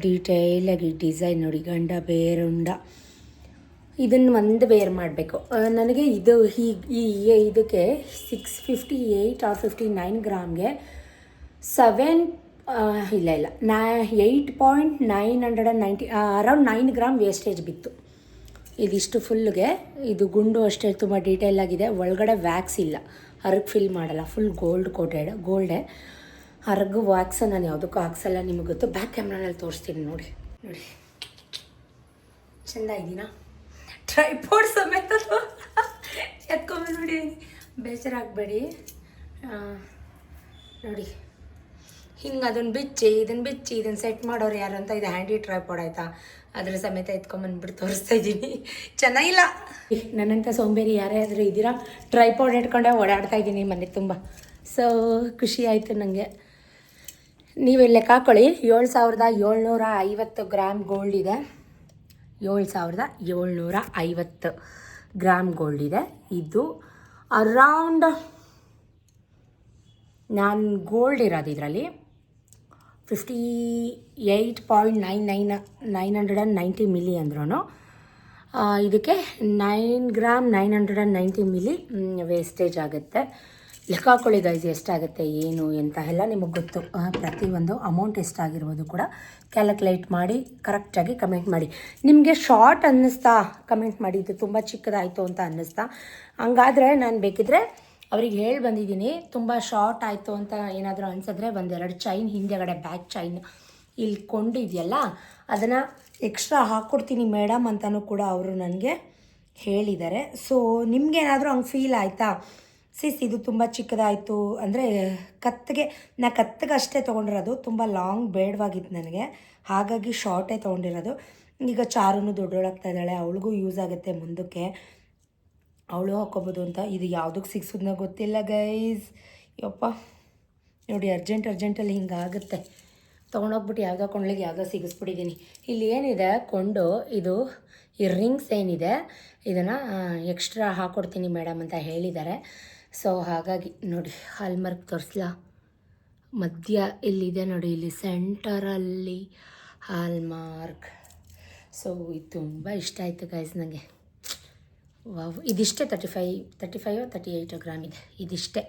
ಡೀಟೇಲಾಗಿ ಡಿಸೈನ್ ನೋಡಿ, ಗಂಡ ಬೇರುಂಡ. ಇದನ್ನು ಒಂದು ವೇರ್ ಮಾಡಬೇಕು. ನನಗೆ ಇದು ಇದಕ್ಕೆ 658 or 59 ಗ್ರಾಮ್ಗೆ 8.990 ಅರೌಂಡ್ 9 ಗ್ರಾಮ್ ವೇಸ್ಟೇಜ್ ಬಿತ್ತು. ಇದಿಷ್ಟು ಫುಲ್ಗೆ. ಇದು ಗುಂಡು ಅಷ್ಟೇ ತುಂಬ ಡೀಟೇಲ್ ಆಗಿದೆ. ಒಳಗಡೆ ವ್ಯಾಕ್ಸ್ ಇಲ್ಲ, ಹರಗ್ ಫಿಲ್ ಮಾಡಲ್ಲ, ಫುಲ್ ಗೋಲ್ಡೇ. ಹರಗು ವ್ಯಾಕ್ಸ್ ನಾನು ಯಾವುದಕ್ಕೂ ಹಾಕ್ಸಲ್ಲ, ನಿಮಗೆ ಗೊತ್ತು. ಬ್ಯಾಕ್ ಕ್ಯಾಮ್ರಾನಲ್ಲಿ ತೋರಿಸ್ತೀನಿ ನೋಡಿ. ಚೆಂದ ಇದೀನಾ? ಟ್ರೈಪೋಡ್ ಸಮೇತ ಎತ್ಕೊಂಬ ನೋಡಿದ್ದೀನಿ, ಬೇಜಾರಾಗಬೇಡಿ ನೋಡಿ. ಹಿಂಗೆ ಅದನ್ನು ಬಿಚ್ಚಿ ಇದನ್ನು ಸೆಟ್ ಮಾಡೋರು ಯಾರು ಅಂತ. ಇದು ಹ್ಯಾಂಡಿ ಟ್ರೈಪಾಡ್ ಆಯಿತಾ, ಅದ್ರ ಸಮೇತ ಎತ್ಕೊಂಬಂದ್ಬಿಟ್ಟು ತೋರಿಸ್ತಾ ಇದ್ದೀನಿ. ಚೆನ್ನಾಗಿಲ್ಲ. ನನ್ನಂಥ ಸೋಂಬೇರಿ ಯಾರೇ ಆದರೂ ಇದ್ದೀರಾ, ಟ್ರೈಪಾಡ್ ಇಟ್ಕೊಂಡೆ ಓಡಾಡ್ತಾ ಇದ್ದೀನಿ ಮನೆ ತುಂಬ. ಸೊ ಖುಷಿ ಆಯಿತು ನನಗೆ. ನೀವು ಲೆಕ್ಕ ಹಾಕ್ಕೊಳ್ಳಿ, 7,750 ಗ್ರಾಮ್ ಗೋಲ್ಡ್ ಇದೆ. 7,750 ಗ್ರಾಮ್ ಗೋಲ್ಡ್ ಇದೆ. ಇದು ಅರೌಂಡ್ ನಾನು ಗೋಲ್ಡ್ ಇರೋದು ಇದರಲ್ಲಿ 58.990 ಮಿಲಿ ಅಂದ್ರೂ ಇದಕ್ಕೆ 9 ಗ್ರಾಮ್ 990 ಮಿಲಿ ವೇಸ್ಟೇಜ್ ಆಗುತ್ತೆ. ಲೆಕ್ಕ ಹಾಕ್ಕೊಳ್ಳಿ ಗೈಸ್ ಎಷ್ಟಾಗುತ್ತೆ ಏನು ಎಂತ ಎಲ್ಲ ನಿಮಗೆ ಗೊತ್ತು. ಪ್ರತಿಯೊಂದು ಅಮೌಂಟ್ ಎಷ್ಟಾಗಿರ್ಬೋದು ಕೂಡ ಕ್ಯಾಲ್ಕುಲೇಟ್ ಮಾಡಿ ಕರೆಕ್ಟಾಗಿ ಕಮೆಂಟ್ ಮಾಡಿ. ನಿಮಗೆ ಶಾರ್ಟ್ ಅನ್ನಿಸ್ತಾ ಕಮೆಂಟ್ ಮಾಡಿ, ಇದು ತುಂಬ ಚಿಕ್ಕದಾಯಿತು ಅಂತ ಅನ್ನಿಸ್ತಾ. ಹಂಗಾದರೆ ನಾನು ಬೇಕಿದ್ರೆ ಅವ್ರಿಗೆ ಹೇಳಿ ಬಂದಿದ್ದೀನಿ, ತುಂಬ ಶಾರ್ಟ್ ಆಯಿತು ಅಂತ ಏನಾದರೂ ಅನಿಸಿದ್ರೆ 1-2 ಚೈನ್ ಹಿಂದೆಗಡೆ ಬ್ಯಾಕ್ ಚೈನ್ ಇಲ್ಲಿ ಕೊಂಡಿದೆಯಲ್ಲ ಅದನ್ನು ಎಕ್ಸ್ಟ್ರಾ ಹಾಕ್ಕೊಡ್ತೀನಿ ಮೇಡಮ್ ಅಂತಲೂ ಕೂಡ ಅವರು ನನಗೆ ಹೇಳಿದ್ದಾರೆ. ಸೊ ನಿಮಗೇನಾದರೂ ಹಂಗೆ ಫೀಲ್ ಆಯಿತಾ, ಇದು ತುಂಬ ಚಿಕ್ಕದಾಯಿತು ಅಂದರೆ ಕತ್ತಿಗೆ ಅಷ್ಟೇ ತೊಗೊಂಡಿರೋದು, ತುಂಬ ಲಾಂಗ್ ಬೇಡವಾಗಿತ್ತು ನನಗೆ, ಹಾಗಾಗಿ ಶಾರ್ಟೇ ತೊಗೊಂಡಿರೋದು. ಈಗ ಚಾರುನು ದೊಡ್ಡೋಳಾಗ್ತಾ ಇದ್ದಾಳೆ, ಅವಳಿಗೂ ಯೂಸ್ ಆಗುತ್ತೆ ಮುಂದಕ್ಕೆ, ಅವಳು ಹಾಕ್ಕೋಬೋದು ಅಂತ. ಇದು ಯಾವುದಕ್ಕೆ ಸಿಗ್ಸೋದನ್ನ ಗೊತ್ತಿಲ್ಲ ಗೈಸ್. ಯಪ್ಪ ನೋಡಿ, ಅರ್ಜೆಂಟಲ್ಲಿ ಹಿಂಗಾಗುತ್ತೆ. ತೊಗೊಂಡೋಗ್ಬಿಟ್ಟು ಯಾವುದೋ ಕೊಂಡ್ಲಿಗೆ ಯಾವುದೋ ಸಿಗಿಸ್ಬಿಟ್ಟಿದ್ದೀನಿ. ಇಲ್ಲಿ ಏನಿದೆ ಕೊಂಡು, ಇದು ಈ ರಿಂಗ್ಸ್ ಏನಿದೆ ಇದನ್ನು ಎಕ್ಸ್ಟ್ರಾ ಹಾಕ್ಕೊಡ್ತೀನಿ ಮೇಡಮ್ ಅಂತ ಹೇಳಿದ್ದಾರೆ. ಸೊ ಹಾಗಾಗಿ ನೋಡಿ, ಹಾಲ್ಮಾರ್ಕ್ ತೋರಿಸ್ಲಾ, ಮಧ್ಯ ಇಲ್ಲಿದೆ ನೋಡಿ, ಇಲ್ಲಿ ಸೆಂಟರಲ್ಲಿ ಹಾಲ್ಮಾರ್ಕ್. ಸೊ ಇದು ತುಂಬ ಇಷ್ಟ ಆಯಿತು ಗೈಸ್ ನನಗೆ. ವಾವ್, ಇದಿಷ್ಟೇ 35-38 ಗ್ರಾಮ್ ಇದೆ. ಇದಿಷ್ಟೇ,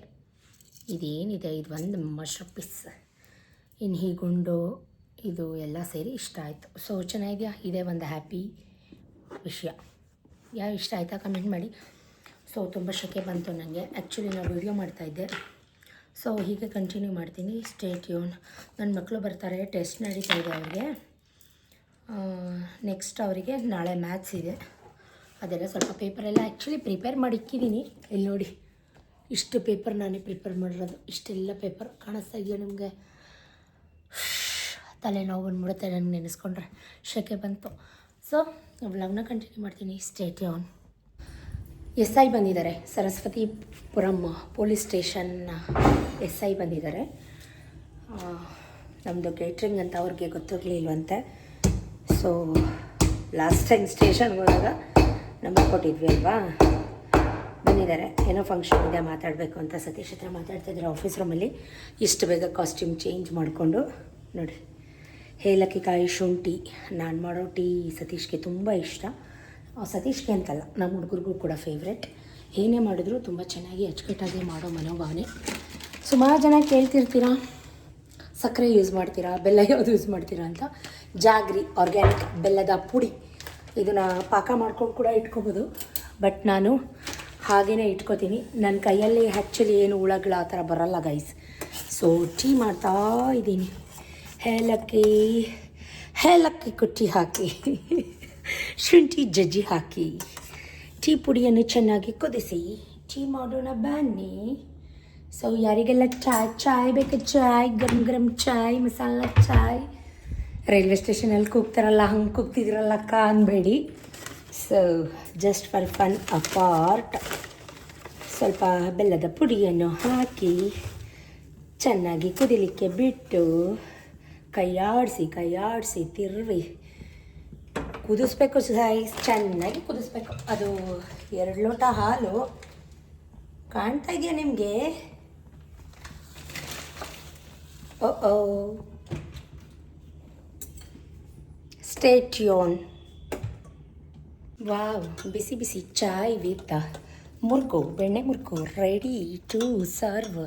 ಇದೇನಿದೆ ಇದು ಒಂದು ಮಶ್ರೂಮ್ ಪೀಸ್. ಇನ್ನು ಹೀಗುಂಡು ಇದು ಎಲ್ಲ ಸೇರಿ ಇಷ್ಟ ಆಯಿತು. ಸೊ ಚೆನ್ನಾಗಿದೆಯಾ, ಇದೇ ಒಂದು ಹ್ಯಾಪಿ ವಿಷಯ. ಇಷ್ಟ ಆಯಿತಾ ಕಮೆಂಟ್ ಮಾಡಿ. ಸೊ ತುಂಬ ಶೆಕೆ ಬಂತು ನನಗೆ. ಆ್ಯಕ್ಚುಲಿ ನಾನು ವೀಡಿಯೋ ಮಾಡ್ತಾಯಿದ್ದೆ, ಸೊ ಹೀಗೆ ಕಂಟಿನ್ಯೂ ಮಾಡ್ತೀನಿ. Stay tune. ನನ್ನ ಮಕ್ಕಳು ಬರ್ತಾರೆ, ಟೆಸ್ಟ್ ನಡೀತಾ ಇದೆ ಅವ್ರಿಗೆ. ನೆಕ್ಸ್ಟ್ ಅವರಿಗೆ ನಾಳೆ ಮ್ಯಾಥ್ಸ್ ಇದೆ. ಅದೆಲ್ಲ ಸ್ವಲ್ಪ ಪೇಪರೆಲ್ಲ ಆ್ಯಕ್ಚುಲಿ ಪ್ರಿಪೇರ್ ಮಾಡಿ ಇಕ್ಕಿದ್ದೀನಿ. ಇಲ್ಲಿ ನೋಡಿ, ಇಷ್ಟು ಪೇಪರ್ ನಾನೇ ಪ್ರಿಪೇರ್ ಮಾಡಿರೋದು. ಇಷ್ಟೆಲ್ಲ ಪೇಪರ್ ಕಾಣಿಸ್ತಾ ಇದೆಯಾ ನಿಮಗೆ? ತಲೆನೋವು ಬಂದ್ಬಿಡುತ್ತೆ ನನಗೆ ನೆನೆಸ್ಕೊಂಡ್ರೆ, ಶೆಕೆ ಬಂತು. ಸೊ ವ್ಲಾಗ್ನ ಕಂಟಿನ್ಯೂ ಮಾಡ್ತೀನಿ. Stay tune. SI ಬಂದಿದ್ದಾರೆ, ಸರಸ್ವತಿಪುರಂ ಪೊಲೀಸ್ ಸ್ಟೇಷನ್ನ SI ಬಂದಿದ್ದಾರೆ. ನಮ್ಮದು ಕೇಟ್ರಿಂಗ್ ಅಂತ ಅವ್ರಿಗೆ ಗೊತ್ತಿರಲಿಲ್ವಂತೆ. ಸೊ ಲಾಸ್ಟ್ ಟೈಮ್ ಸ್ಟೇಷನ್ಗೆ ಹೋದಾಗ ನಂಬರ್ ಕೊಟ್ಟಿದ್ವಿ ಅಲ್ವಾ, ಬಂದಿದ್ದಾರೆ. ಏನೋ ಫಂಕ್ಷನ್ ಇದೆ, ಮಾತಾಡಬೇಕು ಅಂತ ಸತೀಶ್ ಹತ್ರ ಮಾತಾಡ್ತಿದ್ರು ಆಫೀಸ್ ರೂಮಲ್ಲಿ. ಇಷ್ಟು ಬೇಗ ಕಾಸ್ಟ್ಯೂಮ್ ಚೇಂಜ್ ಮಾಡಿಕೊಂಡು ನೋಡಿ, ಏಲಕ್ಕಿಕಾಯಿ ಶುಂಠಿ ನಾನು ಮಾಡೋ ಟೀ ಸತೀಶ್ಗೆ ತುಂಬ ಇಷ್ಟ. ಸತೀಶ್ಗೆ ಅಂತಲ್ಲ, ನಮ್ಮ ಹುಡುಗರಿಗೂ ಕೂಡ ಫೇವ್ರೆಟ್. ಏನೇ ಮಾಡಿದ್ರು ತುಂಬ ಚೆನ್ನಾಗಿ ಅಚ್ಚುಕಟ್ಟಾಗಿ ಮಾಡೋ ಮನೋಭಾವನೆ. ಸುಮಾರು ಜನ ಕೇಳ್ತಿರ್ತೀರಾ, ಸಕ್ಕರೆ ಯೂಸ್ ಮಾಡ್ತೀರಾ, ಬೆಲ್ಲ ಯಾವುದು ಯೂಸ್ ಮಾಡ್ತೀರಾ ಅಂತ. ಜಾಗ್ರಿ ಆರ್ಗ್ಯಾನಿಕ್ ಬೆಲ್ಲದ ಪುಡಿ. ಇದನ್ನು ಪಾಕ ಮಾಡ್ಕೊಂಡು ಕೂಡ ಇಟ್ಕೋಬೋದು, ಬಟ್ ನಾನು ಹಾಗೇ ಇಟ್ಕೋತೀನಿ. ನನ್ನ ಕೈಯಲ್ಲಿ ಆ್ಯಕ್ಚುಲಿ ಏನು ಹುಳಗಳು ಆ ಥರ ಬರೋಲ್ಲ ಗೈಸ್. ಸೊ ಟೀ ಮಾಡ್ತಾ ಇದ್ದೀನಿ. ಏಲಕ್ಕಿ ಕುಟ್ಟಿ ಹಾಕಿ ಶುಂಠಿ ಜಜ್ಜಿ ಹಾಕಿ ಟೀ ಪುಡಿಯನ್ನು ಚೆನ್ನಾಗಿ ಕುದಿಸಿ ಟೀ ಮಾಡೋಣ ಬನ್ನಿ. ಸೊ ಯಾರಿಗೆಲ್ಲ ಚಾಯ್ ಬೇಕು, ಚಾಯ್ ಗರಂ ಗರಂ ಚಾಯ್, ಮಸಾಲ ಚಾಯ್. ರೈಲ್ವೆ ಸ್ಟೇಷನಲ್ಲಿ ಕೂಗ್ತಾರಲ್ಲ ಹಂಗೆ ಕೂಗ್ತಿದ್ರಲ್ಲಕ್ಕ ಅನ್ಬೇಡಿ. So just for fun apart ಸ್ವಲ್ಪ ಬೆಲ್ಲದ ಪುಡಿಯನ್ನು ಹಾಕಿ ಚೆನ್ನಾಗಿ ಕುದಿಲಿಕ್ಕೆ ಬಿಟ್ಟು ಕೈಯಾಡಿಸಿ ತಿರುವಿ ಕುದಿಸ್ಬೇಕು. ಚೆನ್ನಾಗಿ ಕುದಿಸ್ಬೇಕು. ಅದು 2 ಲೋಟ ಹಾಲು ಕಾಣ್ತಾ ಇದೆಯಾ ನಿಮಗೆ? Oh stay tune. ವಾವ್, ಬಿಸಿ ಬಿಸಿ ಚಾಯ್ ವಿತ್ ಬೆಣ್ಣೆ ಮುರ್ಕು ರೆಡಿ ಟು ಸರ್ವ್.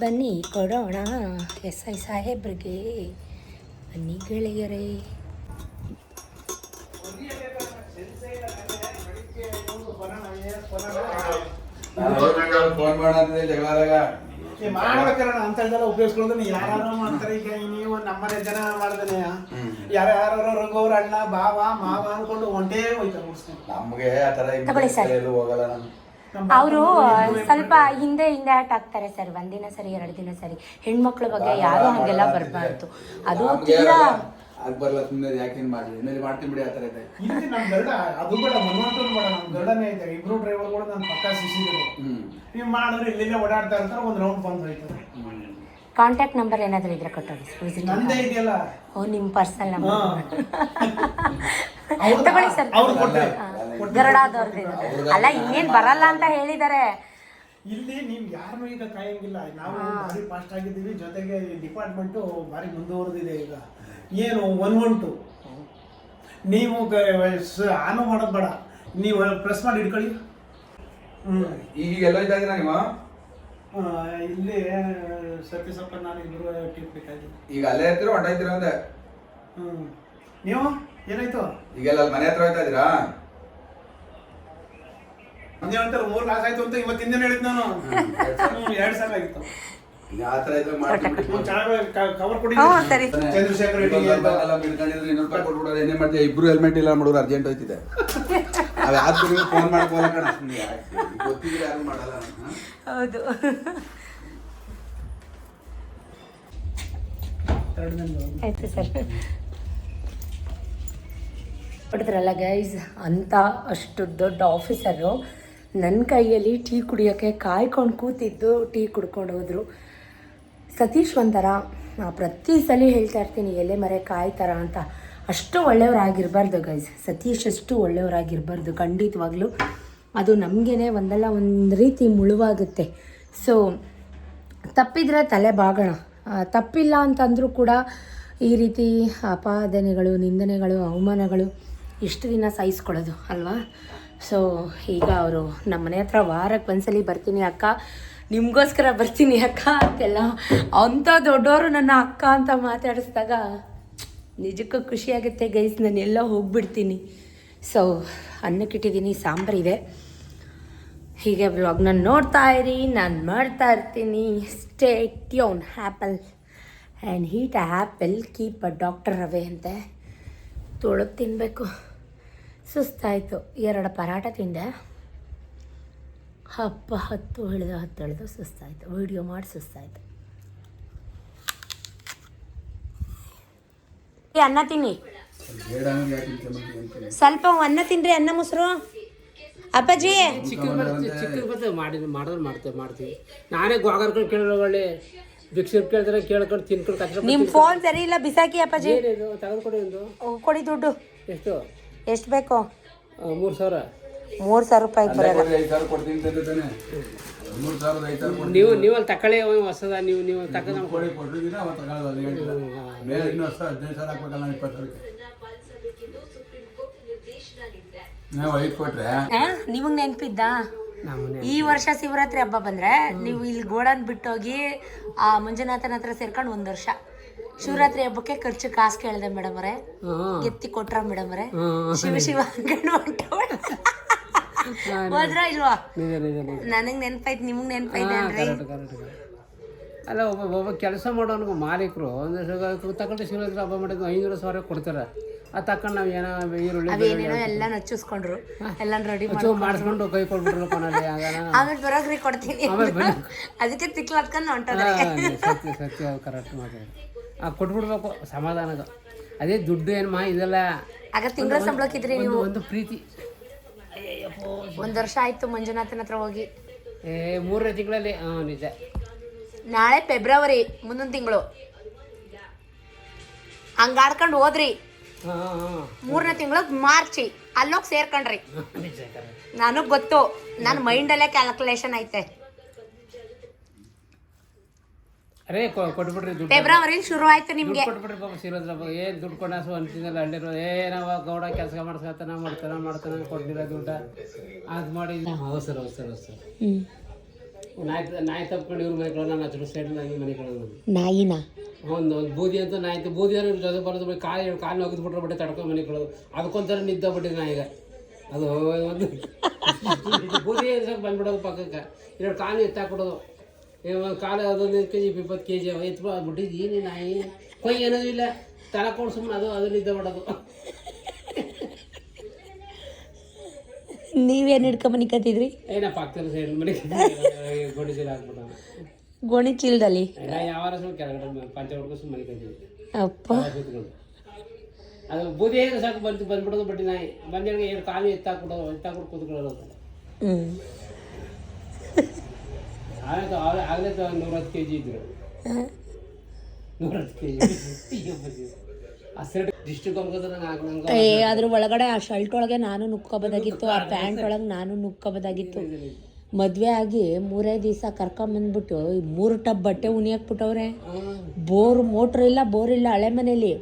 ಬನ್ನಿ ಕೊಡೋಣ SI ಸಾಹೇಬ್ರಿಗೆ. ಬನ್ನಿ ಗೆಳೆಯರೇ. ಫೋನ್ ಮಾಡಂದ್ರೆ ಜಗಳದಾಗ ಮಾಡ್ಬೇಕಾರ ಅಂತದೆಲ್ಲ ಉಪಯೋಗಿಸ್ಕೊಳ್ಳೋದನ್ನ ಯಾರು ಮಾಡ್ತಾರೆ. ಈಗ ನೀವು ನಮ್ಮನೆ ಜನ ಮಾಡ್ದೇನೆ ಯಾರು ರಂಗೋರ್ ಅಣ್ಣ ಬಾವ ಮಾವ ಅನ್ಕೊಂಡು ಒಂದೇ ಹೋಯ್ತಾರೆ. ನಮ್ಗೆ ಆತರ ಹೋಗಲ್ಲ. ನಾನು ಅವರು ಸ್ವಲ್ಪ ಹಿಂದೆ ಆಟ ಆಗ್ತಾರೆ ಸರ್. 1 ದಿನ ಸರಿ 2 ದಿನ ಸರಿ. ಹೆಣ್ಮಕ್ಳ ಬಗ್ಗೆ ಯಾರು ಹಂಗೆಲ್ಲ ಬರಬಾರ್ದು. ಅದು ತೀರಾ ಬರ್ಲ ಸುಮ್ಮನೆ ಯಾಕೆ ಮಾಡ್ಲಿ ಮೇಲೆ ಮಾಡ್ತೀನಿ ಬಿಡಿ. ಆತರ ಇದೆ ಇಲ್ಲಿ ನಮ್ ಗರುಡ ಅದು ಬೇಡ ಮನ್ವಂತೂ ಬೇಡ. ನಮ್ ಗರುಡನೇ ಐತೆ. ಇಬ್ರು ಡ್ರೈವರ್ಗಳು ನನ್ನ ಪಕ್ಕ ಸಿಸಿದ್ರು. ನೀವು ಮಾಡಿದ್ರೆ ಇಲ್ಲೆಲ್ಲ ಓಡಾಡ್ತಾ ಇರ್ತಾರೆ. ಒಂದು ರೌಂಡ್ ಬಂದು ಹೋಯ್ತಾರೆ. ಕಾಂಟ್ಯಾಕ್ಟ್ ನಂಬರ್ ಏನಾದರೂ ಇದ್ರೆ ಕೊಟ್ಟೋಡಿ. ನಂದೇ ಇದೆಯಲ್ಲ. ಓ, ನಿಮ್ಮ ಪರ್ಸನಲ್ ನಂಬರ್ ತಗೊಳ್ಳಿ ಸರ್. ಗರುಡಾದವ್ರದ್ದು ಅಲ್ಲ, ಇನ್ನೇನು ಬರಲ್ಲ ಅಂತ ಹೇಳಿದ್ದಾರೆ. ಇಲ್ಲಿ ನೀವು ಯಾರನ್ನೂ ಈಗ ಕಾಯಂಗಿಲ್ಲ. ನಾವು ಭಾರಿ ಫಾಸ್ಟ್ ಆಗಿದ್ದೀವಿ. ಜೊತೆಗೆ ಡಿಪಾರ್ಟ್ಮೆಂಟು ಭಾರಿ ಮುಂದುವರೆದಿದೆ. ಈಗ ಏನು 112 ನೀವು ಆನು ಮಾಡೋದು ಬೇಡ. ನೀವು ಪ್ರೆಸ್ ಮಾಡಿ ಇಟ್ಕೊಳ್ಳಿ. ಈಗ ಎಲ್ಲ ಇದ್ದಾಗಿನ ನೀವು ಇಲ್ಲಿ ಸತ್ಯಸಪ್ಪ ನಾನು ಇಬ್ಬರು ಟೀಪ್ ಬೇಕಾಗಿತ್ತು. ಈಗ ಅಲ್ಲೇ ಇರ್ತೀರೋ ಹೊಂಟ ಇದ್ದೀರಾ ಅಂದೆ. ನೀವು ಏನಾಯ್ತು? ಈಗೆಲ್ಲ ಮನೆ ಹತ್ರ ಹೋಯ್ತಾ ಇದೀರಾ? ಒಂದೇ ಹೇಳ್ತಾರೆ 3 ಲಾಸ್ ಆಯ್ತು ಅಂತ ಇವತ್ತಿಂದ ಹೇಳಿದ್ ನಾನು. 2 ಸಾವಿರ ಆಗಿತ್ತು. ಆತರ ಇದ್ರೆ ಮಾಡ್ತೀನಿ. ಕವರ್ ಕೊಡಿ. ಚಂದ್ರಶೇಖರ್ ಬಿಡ್ಕೊಂಡಿದ್ರೆ 200 ರೂಪಾಯಿ ಕೊಟ್ಬಿಡೋದು. ಏನೇ ಮಾಡ್ತೀಯ? ಇಬ್ರು ಹೆಲ್ಮೆಟ್ ಇಲ್ಲ ಮಾಡೋರು ಅರ್ಜೆಂಟ್ ಹೋಯ್ತಿದೆ. ಅವ್ ಯಾವ್ದು ನೀವು ಫೋನ್ ಮಾಡ್ಕೋಲ್ಲ ಕಣ. ಗೊತ್ತಿದ್ರೆ ಯಾರು ಮಾಡಲ್ಲ. ಹೌದು. ಆಯ್ತು ಸರ್. ನೋಡಿದ್ರಲ್ಲ ಗೈಸ್, ಅಂತ ಅಷ್ಟು ದೊಡ್ಡ ಆಫೀಸರು ನನ್ನ ಕೈಯಲ್ಲಿ ಟೀ ಕುಡಿಯೋಕ್ಕೆ ಕಾಯ್ಕೊಂಡು ಕೂತಿದ್ದು ಟೀ ಕುಡ್ಕೊಂಡು ಹೋದರು. ಸತೀಶ್ ಒಂಥರ ಪ್ರತಿ ಸಲ ಹೇಳ್ತಾ ಇರ್ತೀನಿ ಎಲೆ ಮರೆ ಕಾಯ್ತಾರ ಅಂತ. ಅಷ್ಟು ಒಳ್ಳೆಯವರಾಗಿರಬಾರ್ದು ಗೈಸ್. ಸತೀಶ್ ಅಷ್ಟು ಒಳ್ಳೆಯವರಾಗಿರಬಾರ್ದು ಖಂಡಿತವಾಗ್ಲೂ. ಅದು ನಮಗೇ ಒಂದಲ್ಲ ಒಂದು ರೀತಿ ಮುಳುವಾಗುತ್ತೆ. ಸೊ ತಪ್ಪಿದರೆ ತಲೆ ಬಾಗೋಣ. ತಪ್ಪಿಲ್ಲ ಅಂತಂದರೂ ಕೂಡ ಈ ರೀತಿ ಅಪಾದನೆಗಳು, ನಿಂದನೆಗಳು, ಅವಮಾನಗಳು ಇಷ್ಟು ದಿನ ಸಹಿಸ್ಕೊಳ್ಳೋದು ಅಲ್ವಾ. ಸೊ ಈಗ ಅವರು ನಮ್ಮ ಮನೆ ಹತ್ರ ವಾರಕ್ಕೆ ಒಂದ್ಸಲಿ ಬರ್ತೀನಿ ಅಕ್ಕ, ನಿಮಗೋಸ್ಕರ ಬರ್ತೀನಿ ಅಕ್ಕ ಅಂತೆಲ್ಲ ಅಂಥ ದೊಡ್ಡವರು ನನ್ನ ಅಕ್ಕ ಅಂತ ಮಾತಾಡಿಸಿದಾಗ ನಿಜಕ್ಕೂ ಖುಷಿಯಾಗುತ್ತೆ ಗೈಸ್. ನಾನು ಎಲ್ಲ ಹೋಗ್ಬಿಡ್ತೀನಿ. ಸೊ ಅನ್ನಕ್ಕಿಟ್ಟಿದ್ದೀನಿ, ಸಾಂಬಾರಿದೆ. ಹೀಗೆ ವ್ಲಾಗ್ನ ನೋಡ್ತಾ ಇರಿ, ನಾನು ಮಾಡ್ತಾ ಇರ್ತೀನಿ. Stay tune. Apple and heat apple keep a doctor away ಅಂತೆ. ತೊಳೆದು ತಿನ್ನಬೇಕು. ಸುಸ್ತಾಯಿತು. 2 ಪರಾಟ ತಿಂದೆ. 10 ಇಳಿದು ಸುಸ್ತಾಯಿತು. ವೀಡಿಯೋ ಮಾಡಿ ಸುಸ್ತಾಯಿತು. ಅನ್ನ ತಿನ್ನಿ, ಸ್ವಲ್ಪ ಅನ್ನ ತಿನ್ರಿ. ಅನ್ನ ಮೊಸರು ಅಪ್ಪಾಜಿ. ಚಿಕ್ಕ ಮಾಡ್ತೀವಿ. ನಾನೇ ಗೋಗರ್ಕೊಂಡು ಕೇಳೋ ಒಳ್ಳೆ ಭಿಕ್ಷೆ ಕೇಳಿದ್ರೆ ಕೇಳ್ಕೊಂಡು ತಿನ್ಕೊಂಡು ಕಷ್ಟ. ನಿಮ್ಮ ಫೋನ್ ಸರಿ ಇಲ್ಲ, ಬಿಸಾಕಿ ಅಪ್ಪಾಜಿ. ತಗೊಂಡ್ಕೊಡಿ. ಒಂದು ಕೊಡಿ ದುಡ್ಡು. ಎಷ್ಟು ಬೇಕು? 3,000. 3,000 ರೂಪಾಯಿ ಬರೋಲ್ಲ. ನೀವು ಅಲ್ಲಿ ತಕೊಳ್ಳಿ. ಹೊಸದ ನೀವು ತಗೊಂಡು ನಿಮಗೆ ನೆನಪಿದ್ದ? ಈ ವರ್ಷ ಶಿವರಾತ್ರಿ ಹಬ್ಬ ಬಂದ್ರೆ ನೀವು ಇಲ್ಲಿ ಗೋಡನ್ ಬಿಟ್ಟೋಗಿ ಆ ಮಂಜುನಾಥನ ಹತ್ರ ಸೇರ್ಕೊಂಡು 1 ವರ್ಷ ಶಿವರಾತ್ರಿ ಹಬ್ಬಕ್ಕೆ ಖರ್ಚು ಕಾಸು ಕೇಳಿದೆ ಮೇಡಮ್ ಅವರೇ, ಹಾಂ ಎತ್ತಿ ಕೊಟ್ರ ಮೇಡಮ್ ಅವರೇ, ಹಾಂ ಶಿವ ಶಿವ ಅನ್ಕೊಂಡು ಹೊಂಟವಳ. ಹೋದ್ರ ಇಲ್ವಾ? ನಿಜ ನಿಜ ನಿಜ ನನಗ್ ನೆನ್ಪೈತ್, ನಿಮ್ಗ್ ನೆನ್ಪೈತೆ ಅನ್ರಿ. ಕರೆಕ್ಟ್ ಅಲ್ಲ, ಒಬ್ಬ ಕೆಲಸ ಮಾಡೋನಿಗೆ ಮಾಲೀಕರು ಒಂದು ತಗೊಂಡು ಶಿವರಾತ್ರಿ ಹಬ್ಬ ಮಾಡಿದ್ದು 500,000 ಕೊಡ್ತಾರೆ. ಅದು ತಕೊಂಡು ನಾವು ಏನೋ ಈರುಳ್ಳಿ ಅವೇನೇನೋ ಎಲ್ಲ ನಚ್ಚಿಸ್ಕೊಂಡ್ರು, ಎಲ್ಲ ರೆಡಿ ಮಾಡಿಸ್ಕೊಂಡು ಕೈ ಕೊಟ್ಬಿಟ್ರು ಕೊನಲ್ಲಿ. ಆಮೇಲೆ ಬರೋಗ್ರಿ ಕೊಡ್ತೀನಿ ಅದಕ್ಕೆ ತಿಕ್ಲು ಹತ್ಕೊಂಡು ಹೊಂಟೋದ್ರೆ. ಸತ್ಯ ಸತ್ಯ ಕರೆಕ್ಟ್ ಮಾಡಿ ಕೊಟ್ಬಿಡ್ಬೇಕು ಸಮಾಧಾನದ. ಅದೇ ದುಡ್ಡು ಏನು ಇದೆಲ್ಲ ಆಗ ತಿಂಗಳ ಸಂಬಳಕ್ಕಿದ್ರಿ ನೀವು. ಒಂದು ಪ್ರೀತಿ. 1 ವರ್ಷ ಆಯ್ತು ಮಂಜುನಾಥನ ಹತ್ರ ಹೋಗಿ. 3ನೇ ತಿಂಗಳಲ್ಲಿ. ನಿಜ. ನಾಳೆ ಫೆಬ್ರವರಿ, ಮುಂದಿನ ತಿಂಗಳು ಹಂಗಾಡ್ಕೊಂಡು ಹೋದ್ರಿ. 3ನೇ ತಿಂಗಳು ಮಾರ್ಚಿ ಅಲ್ಲೋಗಿ ಸೇರ್ಕೊಂಡ್ರಿ. ನಿಜ ಕರೆಕ್ಟ್. ನನಗ್ ಗೊತ್ತು, ನನ್ನ ಮೈಂಡಲ್ಲೇ ಕ್ಯಾಲ್ಕುಲೇಷನ್ ಐತೆ. ಅರೇ ಕೊಟ್ಬಿಟ್ರಿ ದುಡ್ಡು. ಫೆಬ್ರವರಿ ಶುರು ಆಯ್ತು ನಿಮ್ಗೆ. ಕೊಟ್ಬಿಟ್ರಿ ಪಾಪ ಶಿವರಾತ್ರಿ ಹಬ್ಬ. ಏನು ದುಡ್ಡು ಕೊಡಾಸು ಅಂತಿದ್ದಲ್ಲ ಹಳ್ಳಿರೋ. ನಾವು ಗೌಡ ಕೆಲಸ ಮಾಡ್ಸ್ಕೊತಾನ ಮಾಡ್ತಾನೆ ಕೊಡ್ದಿಲ್ಲ ದುಡ್ಡ ಅದು ಮಾಡಿ. ಹೌದು ಸರ್ ಹೌದು ಸರ್ ಹೌದು ಸರ್. ನಾಯಿ ತಪ್ಕೊಂಡು ಇವ್ರ ಮನೆಗಳು, ನಾನು ಹಚ್ಚಿರೋ ಸೈಡ್ ಮನೆಗಳು. ನಾಯಿನ ಒಂದು ಬೂದಿ ಅಂತ ನಾಯಿ ಬೂದಿ ಜೊತೆ ಬರೋದು ಕಾಲು ಒಗೆದ್ಬಿಟ್ರೆ ಬಟ್ಟೆ ತಡ್ಕೊಂಡು ಮನೆಗಳು. ಅದಕ್ಕೊಂಥರ ನಿದ್ದಬಿಟ್ಟಿದೆ ನಾಯಿಗ. ಅದು ಒಂದು ಬೂದಿ ಬಂದ್ಬಿಡೋದು ಪಕ್ಕಕ್ಕೆ 2 ಕಾಲು ಎತ್ತಾಕ್ಬಿಡೋದು. ಒಂದು ಕಾಲು ಅದೊಂದು 1 kg 20 kg ಎತ್ಬಿಟ್ಟಿದ್ದೀನಿ ನಾಯಿ. ಕೊಯ್ ಏನದು ಇಲ್ಲ, ತಳಕೊಂಡು ಸುಮ್ಮನೆ ಅದು ನಿದ್ದೆ ಮಾಡೋದು. ನೀವೇನು ಹಿಡ್ಕೊಂಡ್ ಮನಿಕತ್ತಿದ್ರಿ? ಏನಪ್ಪ ಆಗ್ತಾರೆ ಸೈಡ್ ಮನೆ ಗೋಣಿ ಚೀಲ ಹಾಕ್ಬಿಟ್ಟು ಗೋಣಿ ಚೀಲದಲ್ಲಿ ಯಾವಾರ ಸುಮ್ಮನೆ ಕೆಳಗಡೆ ಪಂಚ ಹೊಡ್ಕೊಂಡು ಸುಮ್ಮನೆ ಮನಿಕತ್ತೀವಿ. ಅಪ್ಪ ಕೂತ್ಕೊಂಡು ಅದು ಬೂದಿ ಸಾಕು ಬಂದ್ಬಿಡೋದು ಬಟ್ಟಿ ನಾಯಿ. ಬಂದೇಳಿಗೆ 2 ಕಾಲು ಎತ್ತಾಕ್ಬಿಟ್ಟು ಕೂತ್ಕೊಳ್ಳೋದು. ಆಗಲೇ 110 kg ಇದ್ರು. 110 kg ಡಿಸ್ಟ್ರಿಕ್ಟ್ ಅದ್ರ ಒಳಗಡೆ ಆ ಶರ್ಟ್ ಒಳಗೆ ನಾನು ನುಕ್ಕೋಬೋದಾಗಿತ್ತು, ಆ ಪ್ಯಾಂಟ್ ಒಳಗೆ ನಾನು ನುಕ್ಕೋಬೋದಾಗಿತ್ತು. ಮದುವೆ ಆಗಿ 3 ದಿವಸ ಕರ್ಕೊಂಬಂದ್ಬಿಟ್ಟು 3 ಟಬ್ ಬಟ್ಟೆ ಉಣಿಯಾಕ್ಬಿಟ್ಟವ್ರೆ. ಮೋಟ್ರ್ ಇಲ್ಲ, ಬೋರ್ ಇಲ್ಲ ಹಳೆ ಮನೇಲಿ.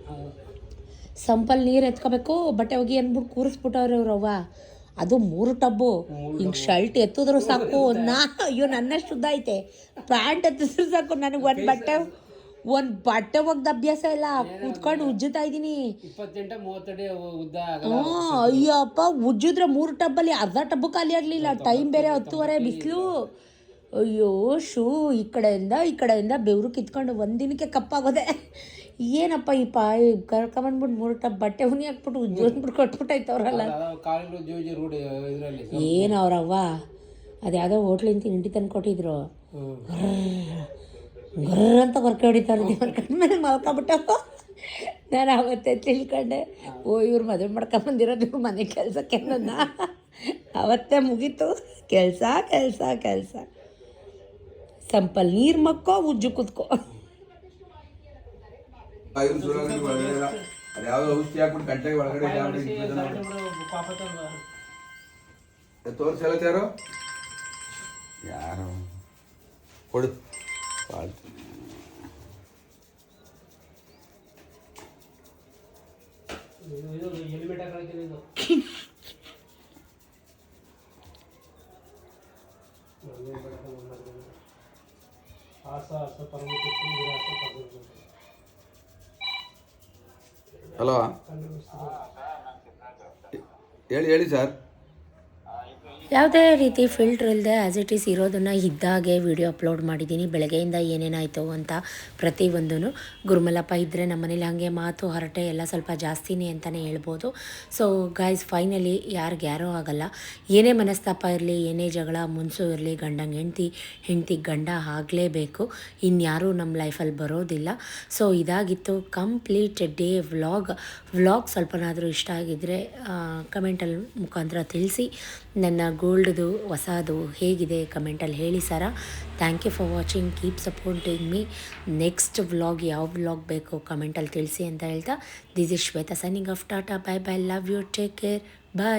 ಸಂಪಲ್ ನೀರು ಎತ್ಕೋಬೇಕು, ಬಟ್ಟೆ ಹೋಗಿ ಅಂದ್ಬಿಟ್ಟು ಕೂರಿಸ್ಬಿಟ್ಟವ್ರೆ ಅವ್ರವ್ವ. ಅದು 3 ಟಬ್ಬು. ಹಿಂಗೆ ಶರ್ಟ್ ಎತ್ತಿದ್ರು ಸಾಕು, ಅಯ್ಯೋ ನನ್ನಷ್ಟು ಉದ್ದ ಐತೆ. ಪ್ಯಾಂಟ್ ಎತ್ತಿದ್ರು ಸಾಕು, ನನಗೆ ಒಂದು ಬಟ್ಟೆ ಒಗ್ದ ಅಭ್ಯಾಸ ಇಲ್ಲ. ಕೂತ್ಕೊಂಡು ಉಜ್ಜುತ್ತಾ ಇದ್ದೀನಿ. 28-30 ಅಡಿ ಉದ್ದ. ಅಯ್ಯಪ್ಪ, ಉಜ್ಜಿದ್ರೆ 3 ಟಬ್ಬಲ್ಲಿ ಅರ್ಧ ಟಬ್ಬು ಖಾಲಿ ಆಗಲಿಲ್ಲ. ಟೈಮ್ ಬೇರೆ 10:30 ಬಿಸಿಲು. ಅಯ್ಯೋ ಈ ಕಡೆಯಿಂದ ಬೆವರು ಕಿತ್ಕೊಂಡು ಒಂದಿನಕ್ಕೆ ಕಪ್ಪಾಗೋದೆ. ಏನಪ್ಪ ಈ ಕರ್ಕೊಂಬಂದ್ಬಿಟ್ಟು 3 ಟಬ್ ಬಟ್ಟೆ ಹುನಿ ಹಾಕ್ಬಿಟ್ಟು ಉಜ್ಜೋದ್ಬಿಟ್ಟು ಕೊಟ್ಬಿಟ್ಟೈತವ್ರಲ್ಲ. ಏನು ಅವ್ರವ್ವ ಅದು ಯಾವುದೋ ಹೋಟ್ಲಿಂದ ತಿಂಡಿ ತಂದು ಕೊಟ್ಟಿದ್ರು. ಗರ್ರ ಅಂತ ಕೊರಕೆ ಹೊಡಿತಾರೆ. ಮೇಲೆ ಮಲ್ಕೊಬಿಟ್ಟ. ನಾನು ಅವತ್ತೇ ತಿಳ್ಕೊಂಡೆ, ಇವ್ರು ಮದುವೆ ಮಾಡ್ಕೊಂಬಂದಿರೋದು ಇವ್ರು ಮನೆ ಕೆಲಸಕ್ಕೆ. ನನ್ನ ಅವತ್ತೇ ಮುಗೀತು ಕೆಲಸ. ಸಂಪಲ್ ನೀರು ಮಕ್ಕೋ, ಉಜ್ಜು ಕೂತ್ಕೋ. ಅದ್ಯಾವುದೋ ಔಷಧಿ ಹಾಕ್ಬಿಟ್ಟು ಗಂಟೆಗೆ ಒಳಗಡೆ ತೋರಿಸಲತ್ತಾರು ಯಾರು ಕೊಡು. ಹೆಲ್ಮೆಟ್ ಹಾಕಿದ್ದು ಹಲೋ, ಹೇಳಿ ಸರ್. ಯಾವುದೇ ರೀತಿ ಫಿಲ್ಟ್ರ್ ಇಲ್ಲದೆ ಆ್ಯಸ್ ಇಟ್ ಈಸ್ ಇರೋದನ್ನು ಇದ್ದಾಗೆ ವಿಡಿಯೋ ಅಪ್ಲೋಡ್ ಮಾಡಿದ್ದೀನಿ. ಬೆಳಗ್ಗೆಯಿಂದ ಏನೇನಾಯಿತು ಅಂತ ಪ್ರತಿಯೊಂದೂ. ಗುರುಮಲಪ್ಪ ಇದ್ದರೆ ನಮ್ಮ ಮನೇಲಿ ಹಾಗೆ ಮಾತು ಹರಟೆ ಎಲ್ಲ ಸ್ವಲ್ಪ ಜಾಸ್ತಿನೇ ಅಂತಲೇ ಹೇಳ್ಬೋದು. ಸೊ ಗೈಸ್, ಫೈನಲಿ ಯಾರಿಗ್ಯಾರೋ ಆಗಲ್ಲ. ಏನೇ ಮನಸ್ತಾಪ ಇರಲಿ, ಏನೇ ಜಗಳ ಮುನ್ಸು ಇರಲಿ, ಗಂಡಂಗೆ ಹೆಂಡ್ತಿಗೆ ಗಂಡ ಆಗಲೇಬೇಕು. ಇನ್ಯಾರೂ ನಮ್ಮ ಲೈಫಲ್ಲಿ ಬರೋದಿಲ್ಲ. ಸೊ ಇದಾಗಿತ್ತು ಕಂಪ್ಲೀಟ್ ಡೇ ವ್ಲಾಗ್. ಸ್ವಲ್ಪನಾದರೂ ಇಷ್ಟ ಆಗಿದ್ದರೆ ಕಮೆಂಟಲ್ಲಿ ಮುಖಾಂತರ ತಿಳಿಸಿ. ನನ್ನ ಗೋಲ್ಡ್ದು ಹೊಸದು ಹೇಗಿದೆ ಕಮೆಂಟಲ್ಲಿ ಹೇಳಿ ಸರ. Thank you for watching, keep supporting me. Next vlog ಯಾವ ವ್ಲಾಗ್ ಬೇಕು ಕಮೆಂಟಲ್ಲಿ ತಿಳಿಸಿ ಅಂತ ಹೇಳ್ತಾ, this is Shweta signing off. Tata, bye bye, love you, take care, bye.